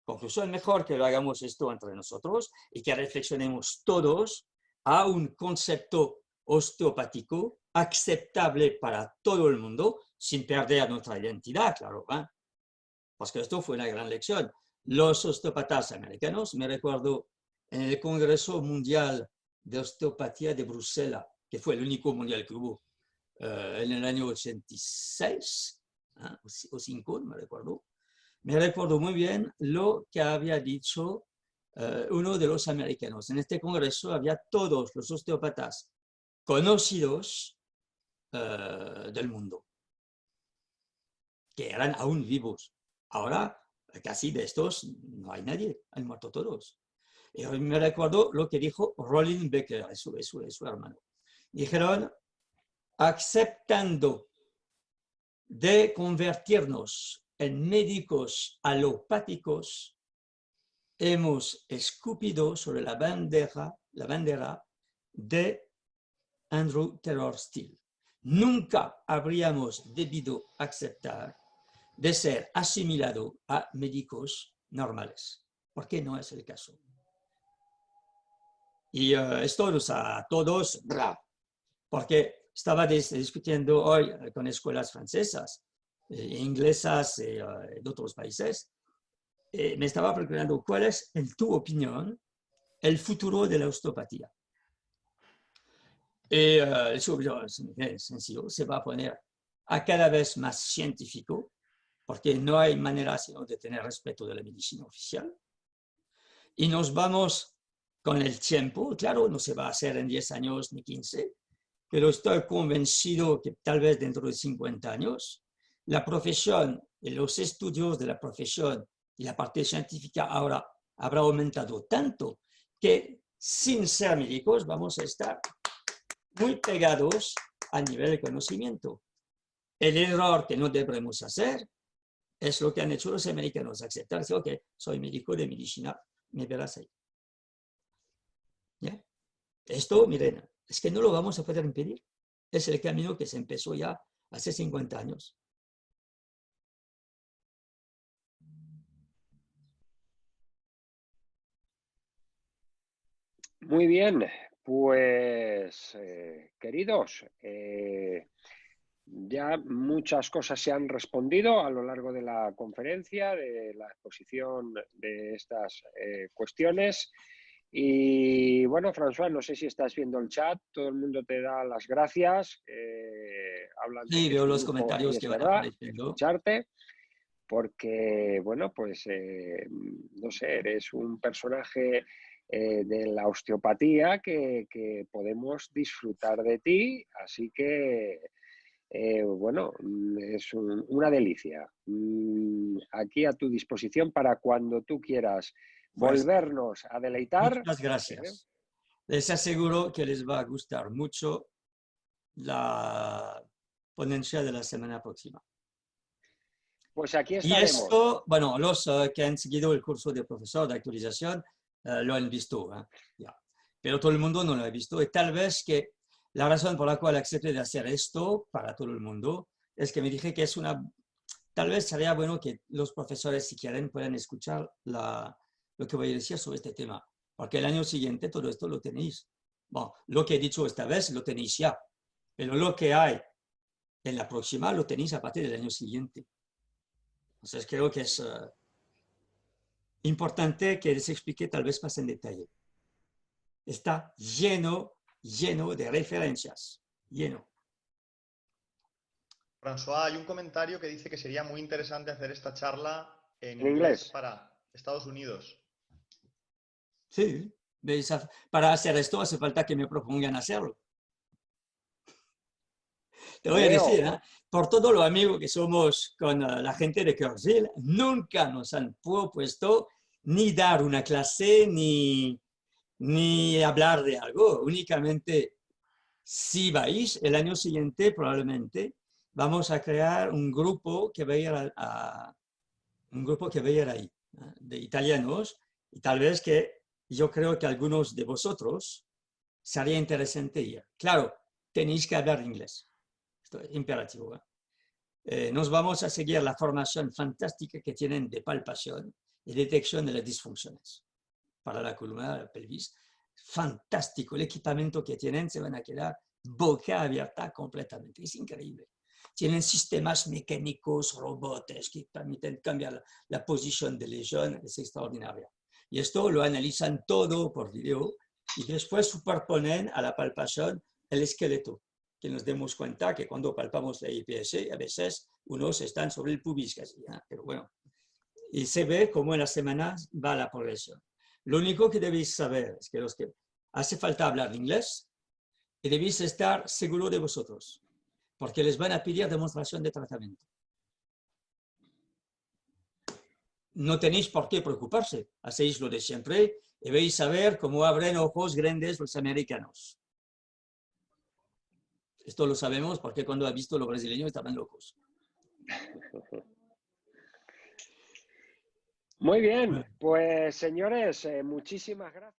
Conclusión, mejor que lo hagamos esto entre nosotros y que reflexionemos todos a un concepto osteopático aceptable para todo el mundo sin perder nuestra identidad, claro. Porque esto fue una gran lección. Los osteópatas americanos, me recuerdo en el Congreso Mundial de Osteopatía de Bruselas, que fue el único mundial que hubo en el año 86 o 5, no me recuerdo. Me recuerdo muy bien lo que había dicho uno de los americanos. En este congreso había todos los osteópatas conocidos del mundo, que eran aún vivos. Ahora, casi de estos no hay nadie, han muerto todos. Y me recuerdo lo que dijo Rollin Becker, su hermano. Dijeron, aceptando de convertirnos en médicos alopáticos, hemos escupido sobre la bandera de Andrew Taylor Still. Nunca habríamos debido aceptar de ser asimilado a médicos normales, porque no es el caso. Y esto nos a todos, porque estaba discutiendo hoy con escuelas francesas inglesas de otros países, me estaba preguntando cuál es, en tu opinión, el futuro de la osteopatía. Y eso es sencillo, se va a poner a cada vez más científico, porque no hay manera sino de tener respeto de la medicina oficial. Y nos vamos con el tiempo, claro, no se va a hacer en 10 años ni 15, pero estoy convencido que tal vez dentro de 50 años, la profesión y los estudios de la profesión y la parte científica ahora habrá aumentado tanto que sin ser médicos vamos a estar muy pegados a nivel de conocimiento. El error que no debemos hacer es lo que han hecho los americanos, aceptar, ok, soy médico de medicina, me verás ahí. ¿Ya? Esto, miren, es que no lo vamos a poder impedir. Es el camino que se empezó ya hace 50 años. Muy bien, pues queridos, ya muchas cosas se han respondido a lo largo de la conferencia, de la exposición de estas cuestiones. Y bueno, François, no sé si estás viendo el chat, todo el mundo te da las gracias, hablan de Sí, que es veo un los lujo, y comentarios es que van verdad, apareciendo. escucharte, porque, bueno, pues, no sé, eres un personaje de la osteopatía que podemos disfrutar de ti, así que, bueno, es una delicia. Aquí a tu disposición para cuando tú quieras Pues volvernos a deleitar. muchas gracias. Les aseguro que les va a gustar mucho la ponencia de la semana próxima. Pues aquí Y estaremos. esto, bueno, los que han seguido el curso de profesor de actualización lo han visto, ya. Pero todo el mundo no lo ha visto. Y tal vez que la razón por la cual acepté de hacer esto para todo el mundo es que me dije que es una, tal vez sería bueno que los profesores, si quieren, puedan escuchar lo que voy a decir sobre este tema. Porque el año siguiente todo esto lo tenéis. Bueno, lo que he dicho esta vez lo tenéis ya. Pero lo que hay en la próxima lo tenéis a partir del año siguiente. Entonces creo que es importante que les explique tal vez más en detalle. Está lleno, lleno de referencias, lleno. François, hay un comentario que dice que sería muy interesante hacer esta charla en En inglés inglés. para Estados Unidos. Sí, para hacer esto hace falta que me propongan hacerlo. Te voy a Leo, decir, por todo lo amigo que somos con la gente de Kersil, nunca nos han propuesto ni dar una clase ni hablar de algo. Únicamente, si vais, el año siguiente probablemente vamos a crear un grupo que va a ir un grupo que va a ir ahí, de italianos, y tal vez que yo creo que algunos de vosotros sería interesante ir. Claro, tenéis que hablar inglés. Esto es imperativo. Nos vamos a seguir la formación fantástica que tienen de palpación y detección de las disfunciones para la columna, la pelvis. Fantástico. El equipamiento que tienen, se van a quedar boca abierta completamente. Es increíble. Tienen sistemas mecánicos, robots que permiten cambiar la posición de lesión. Es extraordinario. Y esto lo analizan todo por video y después superponen a la palpación el esqueleto, que nos demos cuenta que cuando palpamos la IPS, a veces unos están sobre el pubis casi, pero bueno. Y se ve cómo en las semanas va la progresión. Lo único que debéis saber es que hace falta hablar inglés y debéis estar seguros de vosotros, porque les van a pedir demostración de tratamiento. No tenéis por qué preocuparse, hacéis lo de siempre y veis a ver cómo abren ojos grandes los americanos. Esto lo sabemos porque cuando ha visto los brasileños estaban locos. muy bien, pues señores, muchísimas gracias.